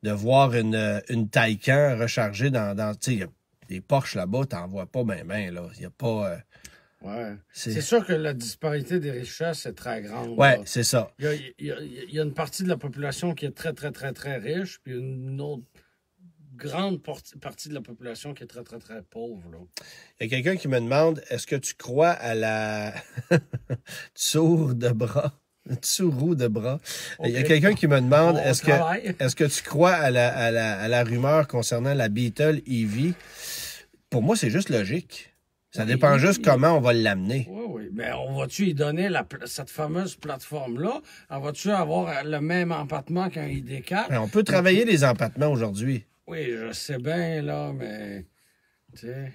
de voir une Taycan rechargée dans tu sais, il y a des Porsche là-bas, t'en vois pas ben, là. Il y a pas... Ouais. C'est sûr que la disparité des richesses est très grande. Ouais, c'est ça. Il y a une partie de la population qui est très, très, très, très riche, puis une autre grande partie de la population qui est très, très, très pauvre. Là. Il y a quelqu'un qui me demande, est-ce que tu crois à la Tsuru de bras? Tsuru de bras. Okay. Il y a quelqu'un qui me demande, est-ce que tu crois à la rumeur concernant la Beetle EV? Pour moi, c'est juste logique. Ça dépend juste comment on va l'amener. Oui. Mais on va-tu y donner cette fameuse plateforme-là? On va-tu avoir le même empattement qu'un ID4? Mais on peut travailler les empattements aujourd'hui. Oui, je sais bien, là, mais... Tu sais...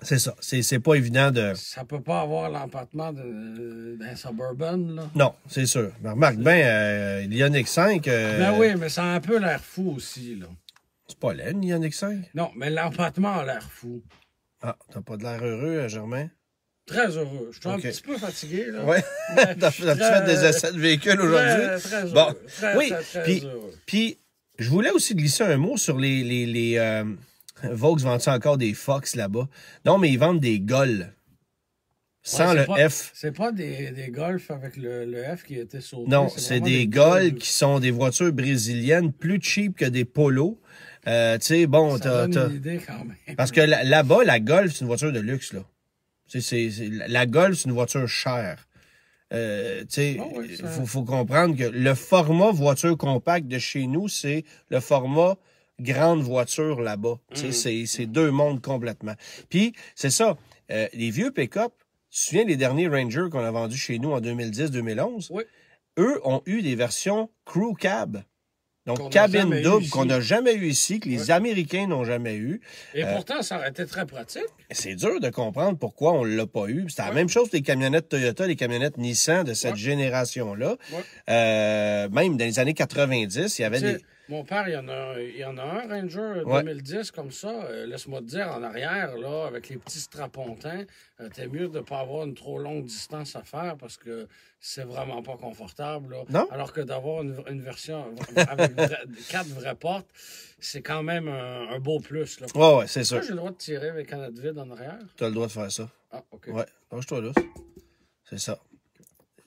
C'est ça. C'est pas évident de... Ça peut pas avoir l'empattement d'un Suburban, là. Non, c'est sûr. Mais remarque bien, l'Ioniq 5... Ben oui, mais ça a un peu l'air fou aussi, là. C'est pas laid, une Ioniq 5? Non, mais l'empattement a l'air fou. Ah, t'as pas de l'air heureux, Germain? Très heureux. Je suis un OK. petit peu fatigué, là. Oui. Mais T'as-tu très- fait des essais de véhicules aujourd'hui? Très heureux. Bon. Très, Oui, très, très puis- heureux. Puis, je voulais aussi glisser un mot sur les Vaux vendent encore des Fox là-bas? Non, mais ils vendent des Gol. Sans Ouais, le c'est pas- F. C'est pas des Golf avec le F qui a été sauté. Non, c'est vraiment des Gol qui sont des voitures brésiliennes plus cheap que des Polos. Tu sais, bon, Ça donne une idée quand même. Parce que là-bas, la Golf, c'est une voiture de luxe, là. La Golf, c'est une voiture chère. Tu sais, Ah oui, ça- faut comprendre que le format voiture compacte de chez nous, c'est le format grande voiture là-bas. Tu sais, c'est deux mondes complètement. Puis, c'est ça. Les vieux pick-up, tu te souviens des derniers Rangers qu'on a vendus chez nous en 2010-2011? Oui. Eux ont eu des versions crew cab. Qu'on Donc, n'a cabine jamais eu double ici. qu'on n'a jamais eu ici, que les Américains n'ont jamais eu. Et pourtant, ça aurait été très pratique. C'est dur de comprendre pourquoi on l'a pas eu. C'était la même chose pour les camionnettes Toyota, les camionnettes Nissan de cette génération-là. Ouais. Même dans les années 90, il y avait Tu sais, des... mon père, il y en a un Ranger Ouais. 2010 comme ça. Laisse-moi te dire, en arrière, là, avec les petits strapontins, t'es mieux de ne pas avoir une trop longue distance à faire parce que c'est vraiment pas confortable. Là. Non? Alors que d'avoir une version avec 4 vraies portes, c'est quand même un beau plus. Là. Ouais, c'est sûr. Moi, j'ai le droit de tirer avec canette vide en arrière. Tu as le droit de faire ça. Ah, OK. Ouais, lâche-toi là. C'est ça.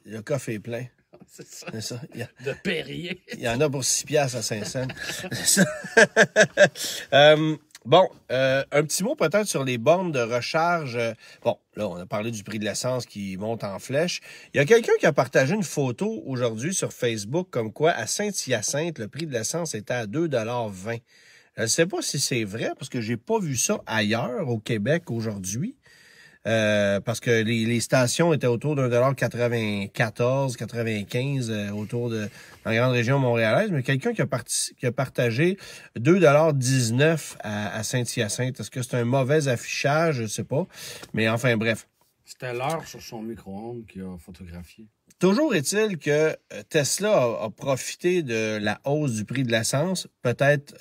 Le coffre est plein. C'est ça. C'est ça. De Perrier. Il y en a pour 6 piastres à Saint-Saëns. C'est ça. Bon, un petit mot peut-être sur les bornes de recharge. Bon, là, on a parlé du prix de l'essence qui monte en flèche. Il y a quelqu'un qui a partagé une photo aujourd'hui sur Facebook comme quoi, à Saint-Hyacinthe, le prix de l'essence était à 2,20 $. Je ne sais pas si c'est vrai, parce que j'ai pas vu ça ailleurs au Québec aujourd'hui. Parce que les stations étaient autour d'un $1,94, 95 autour de dans la grande région montréalaise, mais quelqu'un qui a partagé 2,19 $ à Saint-Hyacinthe. Est-ce que c'est un mauvais affichage? Je sais pas. Mais enfin, bref. C'était l'heure sur son micro-ondes qui a photographié. Toujours est-il que Tesla a profité de la hausse du prix de l'essence. Peut-être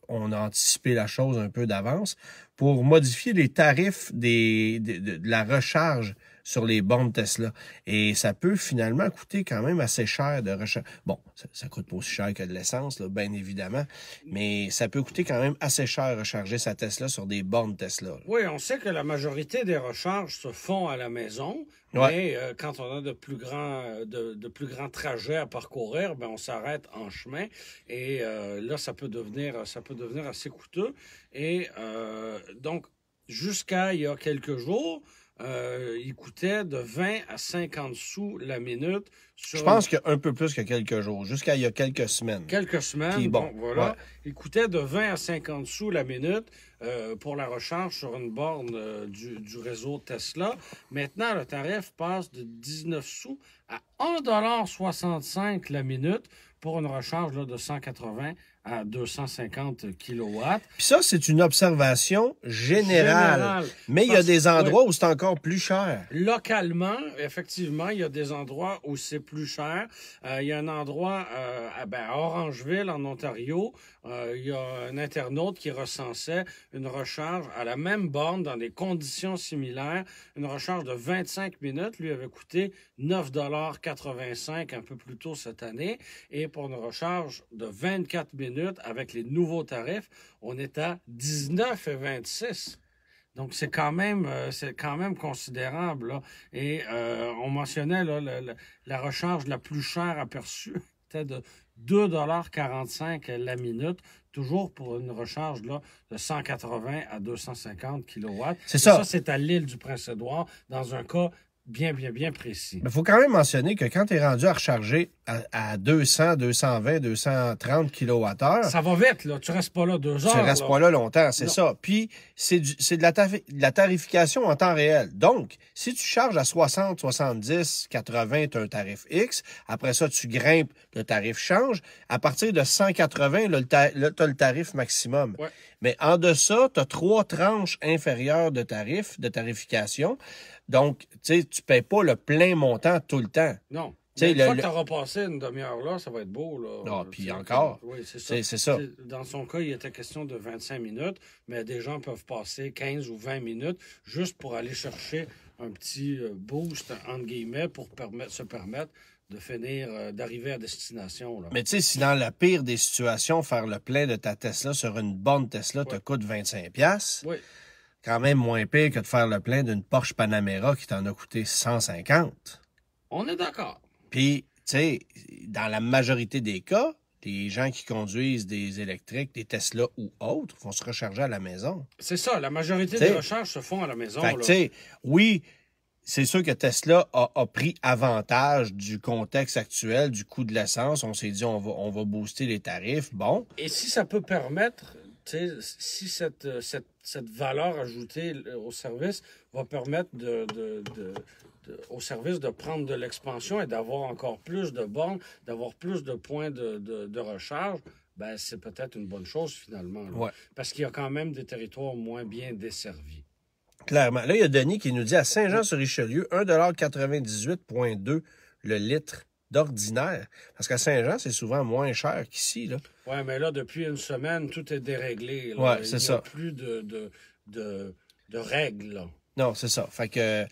on a anticipé la chose un peu d'avance pour modifier les tarifs de la recharge sur les bornes Tesla. Et ça peut finalement coûter quand même assez cher de recharger. Bon, ça coûte pas aussi cher que de l'essence, là, bien évidemment, mais ça peut coûter quand même assez cher recharger sa Tesla sur des bornes Tesla. Là. Oui, on sait que la majorité des recharges se font à la maison, Ouais. mais quand on a de plus grands trajets à parcourir, ben on s'arrête en chemin et là ça peut devenir assez coûteux. Et donc jusqu'à il y a quelques jours, il coûtait de 20 à 50 sous la minute. Je pense qu'un peu plus que quelques jours, jusqu'à il y a quelques semaines. Quelques semaines, Puis bon, bon, voilà. ouais. Il coûtait de 20 à 50 sous la minute pour la recharge sur une borne du réseau Tesla. Maintenant, le tarif passe de 19 sous à 1,65 $ la minute pour une recharge là, de 180 à 250 kilowatts. Puis ça, c'est une observation générale. Mais il y a des endroits où c'est encore plus cher. Localement, effectivement, il y a des endroits où c'est plus cher. Il y a un endroit à Orangeville, en Ontario. Il y a un internaute qui recensait une recharge à la même borne dans des conditions similaires. Une recharge de 25 minutes lui avait coûté 9,85 $ un peu plus tôt cette année. Et pour une recharge de 24 minutes avec les nouveaux tarifs, on est à 19,26 $. Donc, c'est quand même considérable. Là. Et on mentionnait là, la recharge la plus chère aperçue était de 2,45 $ la minute, toujours pour une recharge là, de 180 à 250 kilowatts. C'est ça. Ça, c'est à l'île du Prince-Édouard, dans un cas bien précis. Il faut quand même mentionner que quand tu es rendu à recharger à 200, 220, 230 kWh, Ça va vite, là. Tu restes pas là 2 heures. tu ne restes là. pas là longtemps, c'est Non. ça. Puis, c'est de la tarification en temps réel. Donc, si tu charges à 60, 70, 80, tu as un tarif X. Après ça, tu grimpes, le tarif change. À partir de 180, là, tu as le tarif maximum. Ouais. Mais en deçà, tu as 3 tranches inférieures de tarification. Donc, tu sais, tu ne payes pas le plein montant tout le temps. Non. Tu sais, Mais une fois que tu auras passé une demi-heure là, ça va être beau. Là. Ah, puis C'est- encore. Oui, c'est ça. C'est ça. Dans son cas, il était question de 25 minutes, mais des gens peuvent passer 15 ou 20 minutes juste pour aller chercher un petit boost, entre guillemets, pour se permettre de finir, d'arriver à destination. Là. Mais tu sais, si dans la pire des situations, faire le plein de ta Tesla sur une bonne Tesla te Ouais. coûte 25$, Oui, quand même moins pire que de faire le plein d'une Porsche Panamera qui t'en a coûté 150. on est d'accord. Puis, tu sais, dans la majorité des cas, les gens qui conduisent des électriques, des Tesla ou autres, vont se recharger à la maison. C'est ça, la majorité T'sais, des recharges se font à la maison. Fait que, là. tu sais, oui, c'est sûr que Tesla a pris avantage du contexte actuel, du coût de l'essence. On s'est dit, on va booster les tarifs. Bon, Et si ça peut permettre, tu sais, si cette valeur ajoutée au service va permettre au service de prendre de l'expansion et d'avoir encore plus de bornes, d'avoir plus de points de recharge, ben c'est peut-être une bonne chose finalement. Là. Ouais. Parce qu'il y a quand même des territoires moins bien desservis. clairement. Là, il y a Denis qui nous dit à Saint-Jean-sur-Richelieu, 1,98,2 le litre d'ordinaire. Parce qu'à Saint-Jean, c'est souvent moins cher qu'ici, là. Oui, mais là, depuis une semaine, tout est déréglé. Là. Ouais, c'est Il n'y ça. a plus de règles. Là. Non, c'est ça. Fait que,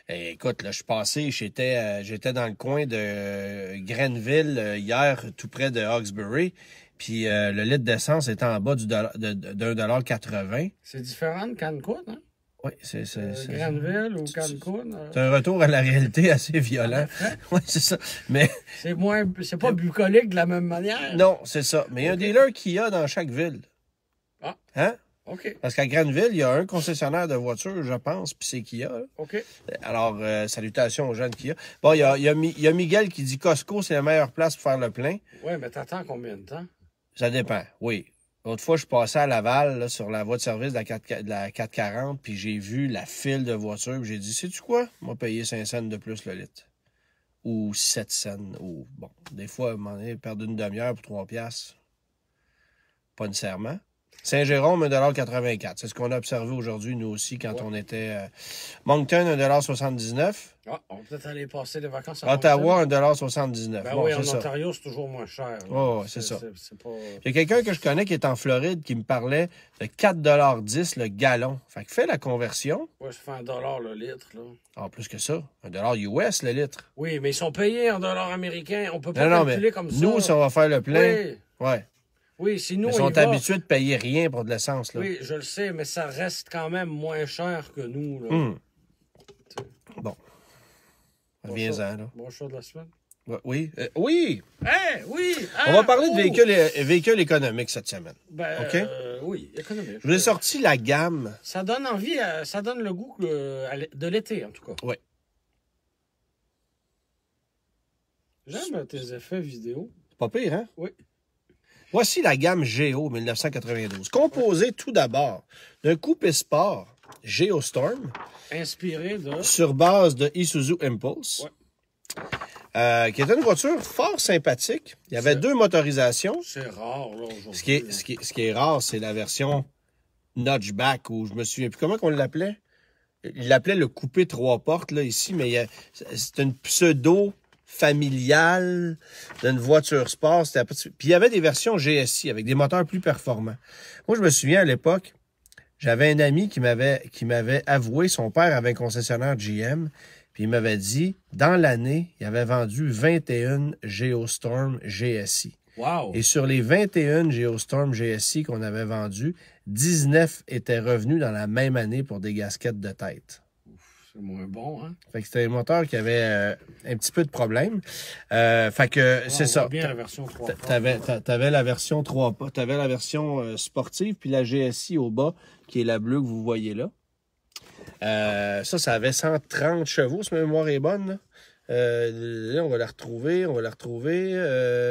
écoute, là, je suis passé, j'étais dans le coin de Grenville hier, tout près de Hawkesbury, puis le litre d'essence était en bas d'1,80 $. C'est différent de Cancun, hein? Oui, c'est Granville ou Cancun. c'est un retour à la réalité assez violent. Oui, c'est ça. Mais C'est pas bucolique de la même manière. non, c'est ça. Mais il y a un dealer qu'il y a dans chaque ville. Ah. Hein? OK. Parce qu'à Granville, il y a un concessionnaire de voitures, je pense, puis c'est Kia. Là. OK. Alors, salutations aux jeunes Kia. Bon, il y a Miguel qui dit Costco, c'est la meilleure place pour faire le plein. Oui, mais t'attends combien de temps? Ça dépend, oui. L'autre fois, je passais à Laval, là, sur la voie de service de la 440, puis j'ai vu la file de voitures, puis j'ai dit, sais-tu quoi? On va payer 5 cents de plus le litre. Ou 7 cents. Ou, bon, des fois, à un moment donné, perdre une demi-heure pour 3 piastres. Pas nécessairement. Saint-Jérôme, 1,84 $. C'est ce qu'on a observé aujourd'hui, nous aussi, quand on était... Moncton, 1,79 $. Ah, on peut peut-être aller passer les vacances à Ottawa, 1,79 $. Ben Bon, oui, en c'est ça. Ontario, c'est toujours moins cher. Oh, c'est ça. C'est pas... Il y a quelqu'un que je connais qui est en Floride qui me parlait de 4,10 $ le gallon. Fait que fais la conversion. Ouais, ça fait $1 le litre, là. Ah, plus que ça. $1 US le litre. Oui, mais ils sont payés en dollars américains. On peut pas Non, calculer mais comme ça. nous, si on va faire le plein, Oui, ouais. oui, si nous, Ils on y sont va... habitués de payer rien pour de l'essence, là. Oui, je le sais, mais ça reste quand même moins cher que nous, là. Bon. Bon Reviens-en, choix. là. Bon choix de la semaine. Ouais, oui. Oui! Oui! On va parler de véhicules économiques cette semaine. Ben, OK? Oui, économique. Je vous ai sorti la gamme. Ça donne envie, ça donne le goût de l'été, en tout cas. Oui. J'aime tes effets vidéo. C'est pas pire, hein? Oui. Voici la gamme Géo 1992. Composée tout d'abord d'un coupé sport Geostorm Inspiré de... sur base de Isuzu Impulse, qui est une voiture fort sympathique. Il y avait 2 motorisations. C'est rare, là, aujourd'hui. Ce qui est rare, c'est la version notchback, ou je me souviens plus comment on l'appelait. Il l'appelait le coupé 3 portes, là, ici, mais c'est une pseudo familiale d'une voiture sport. Puis il y avait des versions GSI avec des moteurs plus performants. Moi, je me souviens à l'époque, j'avais un ami qui m'avait avoué, son père avait un concessionnaire GM, puis il m'avait dit, dans l'année, il avait vendu 21 Geostorm GSI. Wow! Et sur les 21 Geostorm GSI qu'on avait vendus, 19 étaient revenus dans la même année pour des gasquettes de tête. C'est moins bon, hein? Fait que c'était un moteur qui avait un petit peu de problème. Fait que c'est ça. Bien la version 3. T'avais la version 3, t'avais la version sportive, puis la GSI au bas, qui est la bleue que vous voyez là. Ça avait 130 chevaux, si ma mémoire est bonne. Là, on va la retrouver.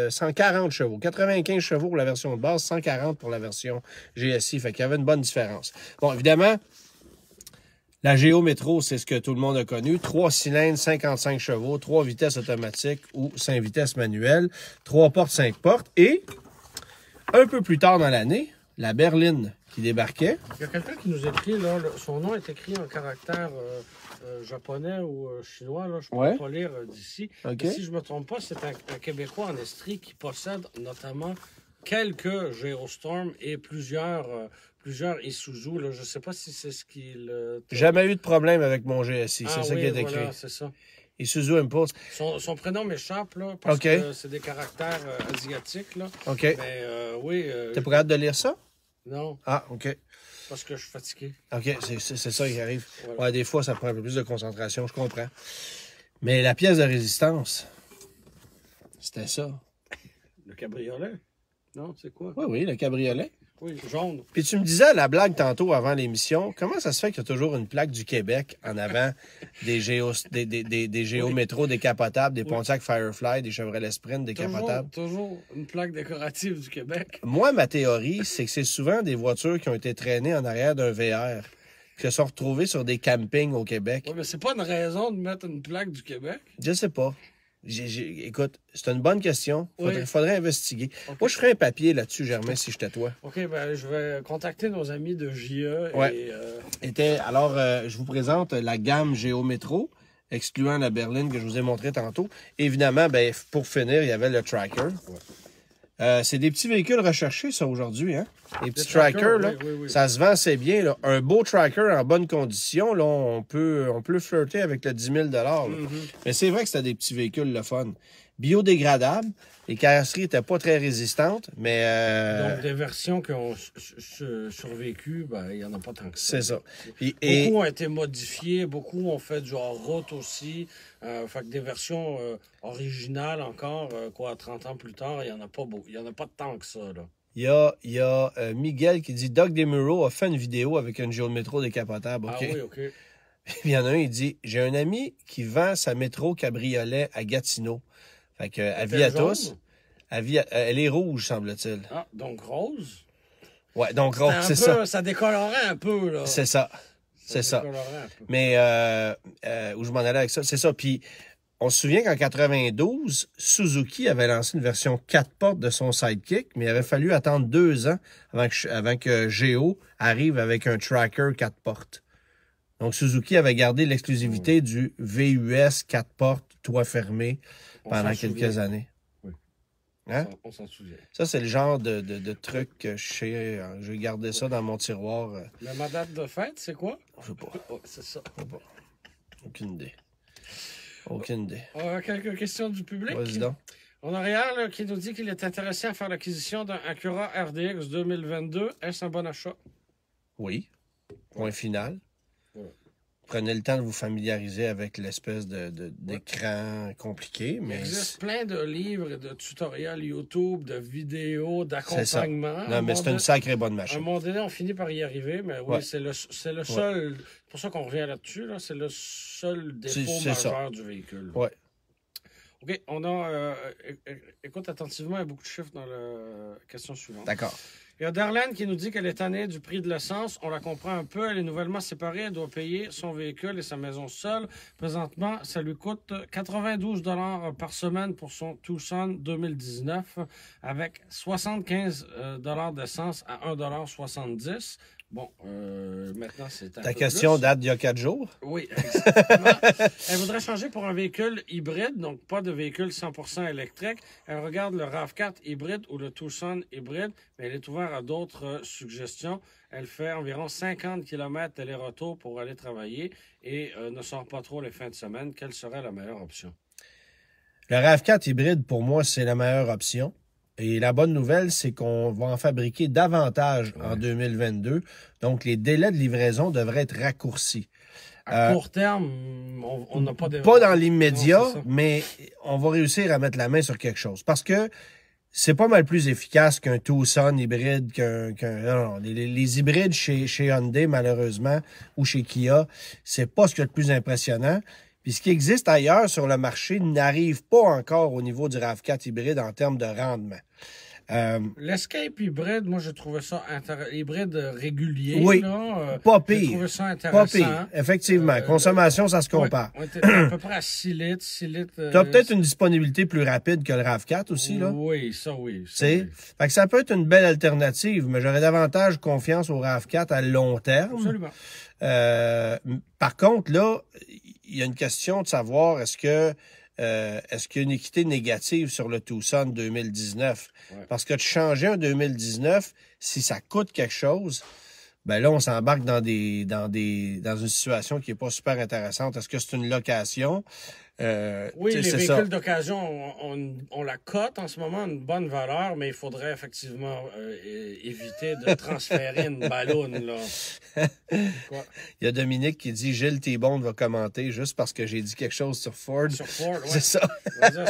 140 chevaux. 95 chevaux pour la version de base, 140 pour la version GSI. Fait qu'il y avait une bonne différence. Bon, évidemment, la Géo Métro, c'est ce que tout le monde a connu. 3 cylindres, 55 chevaux, 3 vitesses automatiques ou 5 vitesses manuelles, 3 portes, 5 portes. Et un peu plus tard dans l'année, la berline qui débarquait. Il y a quelqu'un qui nous écrit, là, son nom est écrit en caractère japonais ou chinois, là, je ne peux pas lire d'ici. Okay. Si je ne me trompe pas, c'est un Québécois en Estrie qui possède notamment quelques Geostorm et plusieurs Isuzu. Là. Je ne sais pas si c'est ce qu'il... Jamais eu de problème avec mon GSI, c'est ça qui est écrit. Voilà, c'est ça. Isuzu Impulse. Son prénom m'échappe, là, parce que c'est des caractères asiatiques, là. OK. Mais oui... T'es pas capable de lire ça? Non. Ah, OK. Parce que je suis fatigué. OK, c'est ça qui arrive. Voilà. Ouais, des fois, ça prend un peu plus de concentration, je comprends. Mais la pièce de résistance, c'était ça. Le cabriolet? Non, c'est quoi? Oui, le cabriolet. Oui, jaune. Puis tu me disais la blague tantôt avant l'émission, comment ça se fait qu'il y a toujours une plaque du Québec en avant des Géo Métro décapotables, des Pontiac Firefly, des Chevrolet Sprint décapotables? Toujours une plaque décorative du Québec. Moi, ma théorie, c'est que c'est souvent des voitures qui ont été traînées en arrière d'un VR, qui se sont retrouvées sur des campings au Québec. Oui, mais c'est pas une raison de mettre une plaque du Québec. Je sais pas. Écoute, c'est une bonne question. Faudrait investiguer. Okay. Moi, je ferais un papier là-dessus, Germain, si j'étais toi. OK, ben je vais contacter nos amis de JE. Ouais. Alors, je vous présente la gamme Géo Métro, excluant la berline que je vous ai montré tantôt. Évidemment, ben, pour finir, il y avait le Tracker. Ouais. C'est des petits véhicules recherchés, ça, aujourd'hui. Hein? Les petits trackers, là, oui. Ça se vend assez bien. Là. Un beau tracker en bonne condition, là, on peut flirter avec le 10 000 Mais c'est vrai que c'était des petits véhicules, le fun. Biodégradables. Les carrosseries n'étaient pas très résistantes, mais... Donc, des versions qui ont survécu, ben, il n'y en a pas tant que ça. C'est ça. Beaucoup ont été modifiés, beaucoup ont fait genre route aussi. Fait que des versions originales encore, 30 ans plus tard, il n'y en a pas beaucoup. Il n'y en a pas tant que ça, là. Il y a Miguel qui dit « Doug Demuro a fait une vidéo avec une Géo Métro décapotable. Okay. Ah oui, OK. Il y en a un, il dit « J'ai un ami qui vend sa métro cabriolet à Gatineau. » Fait que, elle vit à tous. Elle est rouge, semble-t-il. Ah, donc rose? Ouais, donc rose, c'est ça. Ça décolorait un peu, là. C'est ça. C'est ça. Mais où je m'en allais avec ça, c'est ça. Puis, on se souvient qu'en 92, Suzuki avait lancé une version 4 portes de son Sidekick, mais il avait fallu attendre 2 ans avant que Géo arrive avec un Tracker 4 portes. Donc, Suzuki avait gardé l'exclusivité du VUS 4 portes, toit fermé, pendant quelques années. Oui. Hein? On s'en souvient. Ça, c'est le genre de truc que je sais. J'ai gardé ça dans mon tiroir. Mais ma date de fête, c'est quoi? Je sais pas. Oh, c'est ça. Je sais pas. Aucune idée. Aucune idée. Quelques questions du public. Vas-y donc. On a Réal qui nous dit qu'il est intéressé à faire l'acquisition d'un Acura RDX 2022. Est-ce un bon achat? Oui. Point final. Ouais. Prenez le temps de vous familiariser avec l'espèce d'écran compliqué. Mais il existe plein de livres et de tutoriels YouTube, de vidéos, d'accompagnement. Non, mais c'est une sacrée bonne machine. À un moment donné, on finit par y arriver, mais oui, c'est le seul... C'est pour ça qu'on revient là-dessus. Là, c'est le seul défaut majeur du véhicule. Oui. OK, on a... écoute attentivement, il y a beaucoup de chiffres dans la question suivante. D'accord. Il y a Darlene qui nous dit qu'elle est tannée du prix de l'essence. On la comprend un peu. Elle est nouvellement séparée. Elle doit payer son véhicule et sa maison seule. Présentement, ça lui coûte 92 $ par semaine pour son Tucson 2019 avec 75 $ d'essence à 1,70 $. Bon, maintenant, c'est un Ta peu question plus. date d'il y a 4 jours? Oui, exactement. Elle voudrait changer pour un véhicule hybride, donc pas de véhicule 100% électrique. Elle regarde le RAV4 hybride ou le Tucson hybride, mais elle est ouverte à d'autres suggestions. Elle fait environ 50 km aller-retour pour aller travailler et ne sort pas trop les fins de semaine. Quelle serait la meilleure option? Le RAV4 hybride, pour moi, c'est la meilleure option. Et la bonne nouvelle, c'est qu'on va en fabriquer davantage en 2022. Donc, les délais de livraison devraient être raccourcis. À court terme, on n'a pas de... Pas dans l'immédiat, mais on va réussir à mettre la main sur quelque chose. Parce que c'est pas mal plus efficace qu'un Tucson hybride, non, les hybrides chez Hyundai, malheureusement, ou chez Kia, c'est pas ce qu'il y a de plus impressionnant. Puis ce qui existe ailleurs sur le marché n'arrive pas encore au niveau du RAV4 hybride en termes de rendement. L'Escape hybride, moi, je trouvais ça hybride régulier. Oui, là, pas j'ai pire. trouvé ça Pas intéressant. pire, effectivement. Consommation, ça se compare. Ouais, on était à peu près à 6 litres. 6 litres Tu as peut-être une disponibilité plus rapide que le RAV4 aussi, là. Oui, ça oui. Fait que ça peut être une belle alternative, mais j'aurais davantage confiance au RAV4 à long terme. Absolument. Par contre, là, il y a une question de savoir est-ce qu'il y a une équité négative sur le Tucson 2019? Ouais. Parce que de changer un 2019, si ça coûte quelque chose, ben là, on s'embarque dans une situation qui est pas super intéressante. Est-ce que c'est une location? Oui, les c'est véhicules ça. d'occasion, on la cote en ce moment une bonne valeur, mais il faudrait effectivement éviter de transférer une ballonne, là. Quoi? Il y a Dominique qui dit Gilles Thibon va commenter juste parce que j'ai dit quelque chose sur Ford. Sur Ford, oui. C'est ça.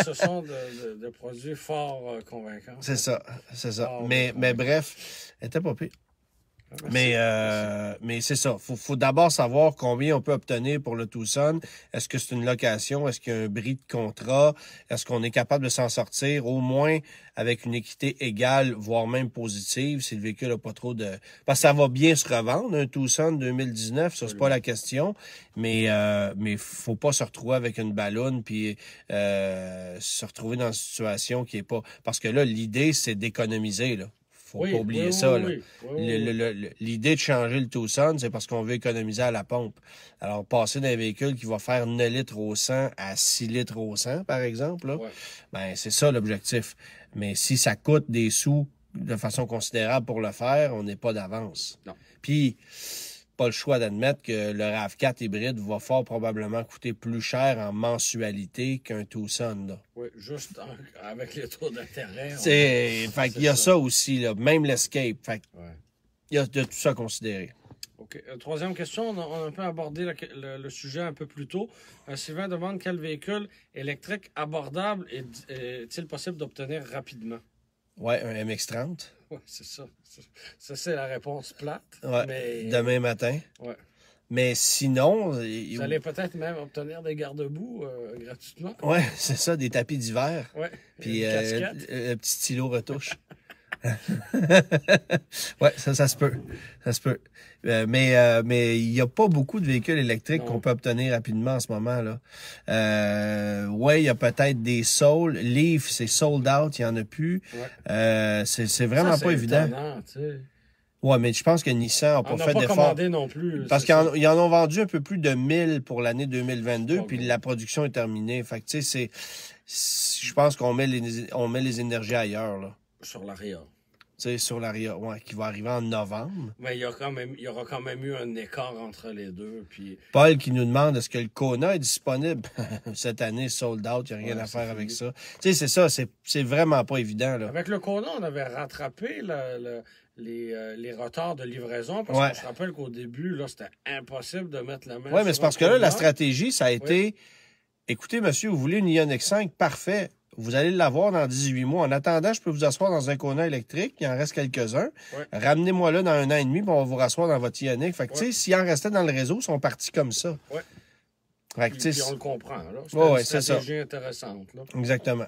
Ce sont de produits fort convaincants. C'est ça. Fort Mais bref, elle était pas pire. Mais c'est ça. Faut d'abord savoir combien on peut obtenir pour le Tucson. Est-ce que c'est une location? Est-ce qu'il y a un bris de contrat? Est-ce qu'on est capable de s'en sortir au moins avec une équité égale, voire même positive, si le véhicule n'a pas trop de... Parce que ça va bien se revendre, un Tucson 2019, ça, c'est pas la question. Mais faut pas se retrouver avec une ballonne puis se retrouver dans une situation qui est pas... Parce que là, l'idée, c'est d'économiser, là. Faut pas oublier ça. Là. L'idée de changer le Tucson, c'est parce qu'on veut économiser à la pompe. Alors, passer d'un véhicule qui va faire 9 litres au 100 à 6 litres au 100, par exemple, là, ben, c'est ça l'objectif. Mais si ça coûte des sous de façon considérable pour le faire, on n'est pas d'avance. Non. Puis, pas le choix d'admettre que le RAV4 hybride va fort probablement coûter plus cher en mensualité qu'un Tucson. Là. Oui, juste avec les taux d'intérêt. Fait qu'il y a ça aussi, là, même l'Escape. Fait il y a de tout ça à considérer. OK. Troisième question, on a un peu abordé le sujet un peu plus tôt. Sylvain demande quel véhicule électrique abordable est-il possible d'obtenir rapidement? Oui, un MX-30. Oui, c'est ça. Ça, c'est la réponse plate. Ouais, mais... Demain matin. Ouais. Mais sinon... Vous allez peut-être même obtenir des garde-boue gratuitement. Oui, c'est ça, des tapis d'hiver. Oui. Puis un petit stylo retouche. Oui, ça se peut. Ça se peut. Mais il n'y a pas beaucoup de véhicules électriques qu'on peut obtenir rapidement en ce moment, là. Oui, il y a peut-être des Soul. Leaf, c'est sold out, il n'y en a plus. Ouais. C'est vraiment pas évident. Oui, mais je pense que Nissan n'a pas fait d'effort. Commandé non plus. Parce qu'ils en ont vendu un peu plus de 1000 pour l'année 2022, puis la production est terminée. Fait que, tu sais, je pense qu'on met les énergies ailleurs, là. Sur l'Aria. Tu sais, sur l'Aria, ouais, qui va arriver en novembre. Mais il y aura quand même eu un écart entre les deux. Puis... Paul qui nous demande est-ce que le Kona est disponible cette année, sold out, il n'y a rien à faire avec ça. Tu sais, c'est ça, c'est vraiment pas évident, là. Avec le Kona, on avait rattrapé les retards de livraison parce qu'on se rappelle qu'au début, là, c'était impossible de mettre la main sur mais c'est parce que là, la stratégie, ça a été écoutez, monsieur, vous voulez une Ioniq 5, parfait. Vous allez l'avoir dans 18 mois. En attendant, je peux vous asseoir dans un Kona électrique. Il en reste quelques-uns. Ramenez-moi là dans 1 an et demi, puis on va vous rasseoir dans votre Ioniq. Fait que, tu sais, s'il en restait dans le réseau, ils sont partis comme ça. Oui. Puis on le comprend, là. C'est une stratégie intéressante, là. Exactement.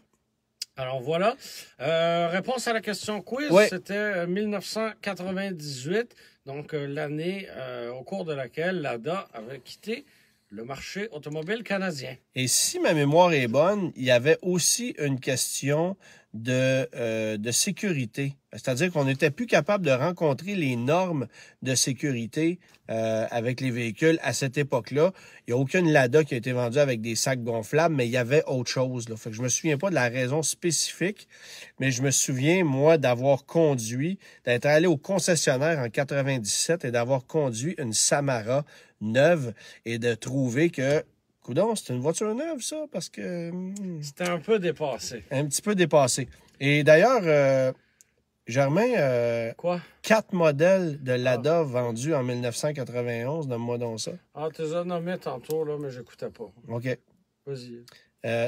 Alors, voilà. Réponse à la question quiz, c'était 1998, donc l'année au cours de laquelle l'ADA avait quitté le marché automobile canadien. Et si ma mémoire est bonne, il y avait aussi une question de sécurité. C'est-à-dire qu'on n'était plus capable de rencontrer les normes de sécurité avec les véhicules à cette époque-là. Il n'y a aucune Lada qui a été vendue avec des sacs gonflables, mais il y avait autre chose, là. Fait que je me souviens pas de la raison spécifique, mais je me souviens, moi, d'être allé au concessionnaire en 97 et d'avoir conduit une Samara neuve et de trouver que coudonc, c'est une voiture neuve, ça, parce que... C'était un peu dépassé. Un petit peu dépassé. Et d'ailleurs, Germain, 4 modèles de Lada vendus en 1991, donne-moi donc ça. Ah, tu les as nommés tantôt, là, mais j'écoutais pas. OK. Vas-y.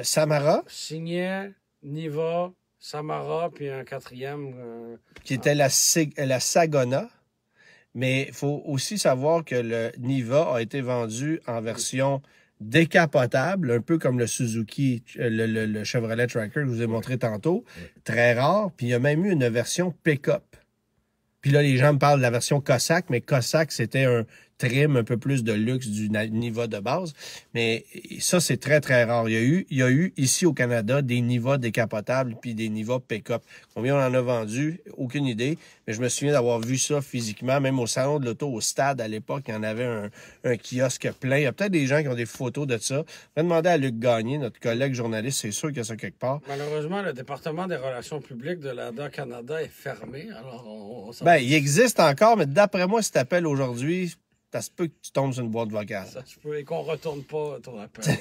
Samara. Signet, Niva, Samara, puis un quatrième. qui était la Sagona. Mais il faut aussi savoir que le Niva a été vendu en version décapotable, un peu comme le Suzuki, le Chevrolet Tracker que je vous ai montré tantôt. Très rare. Puis il y a même eu une version pick-up. Puis là, les gens me parlent de la version Cossack, mais Cossack, c'était un trim un peu plus de luxe du Niva de base. Mais ça, c'est très, très rare. Il y a eu ici au Canada des Niva décapotables puis des Niva pick-up. Combien on en a vendu? Aucune idée. Mais je me souviens d'avoir vu ça physiquement, même au salon de l'auto, au stade à l'époque, il y en avait un kiosque plein. Il y a peut-être des gens qui ont des photos de ça. On va demander à Luc Gagné, notre collègue journaliste, c'est sûr qu'il y a ça quelque part. Malheureusement, le département des relations publiques de l'ADA Canada est fermé. Alors, il existe encore, mais d'après moi, si tu appelles aujourd'hui, ça se peut que tu tombes sur une boîte vocale. Ça se peut et qu'on retourne pas ton appel.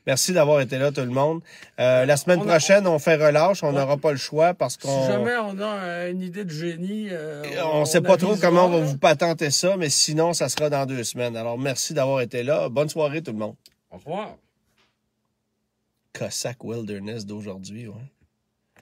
Merci d'avoir été là, tout le monde. La semaine prochaine, on fait relâche. On n'aura pas le choix parce qu'on... Si jamais on a une idée de génie... on sait pas trop comment on va vous patenter ça, mais sinon, ça sera dans 2 semaines. Alors, merci d'avoir été là. Bonne soirée, tout le monde. Au revoir. Cossack Wilderness d'aujourd'hui, ouais.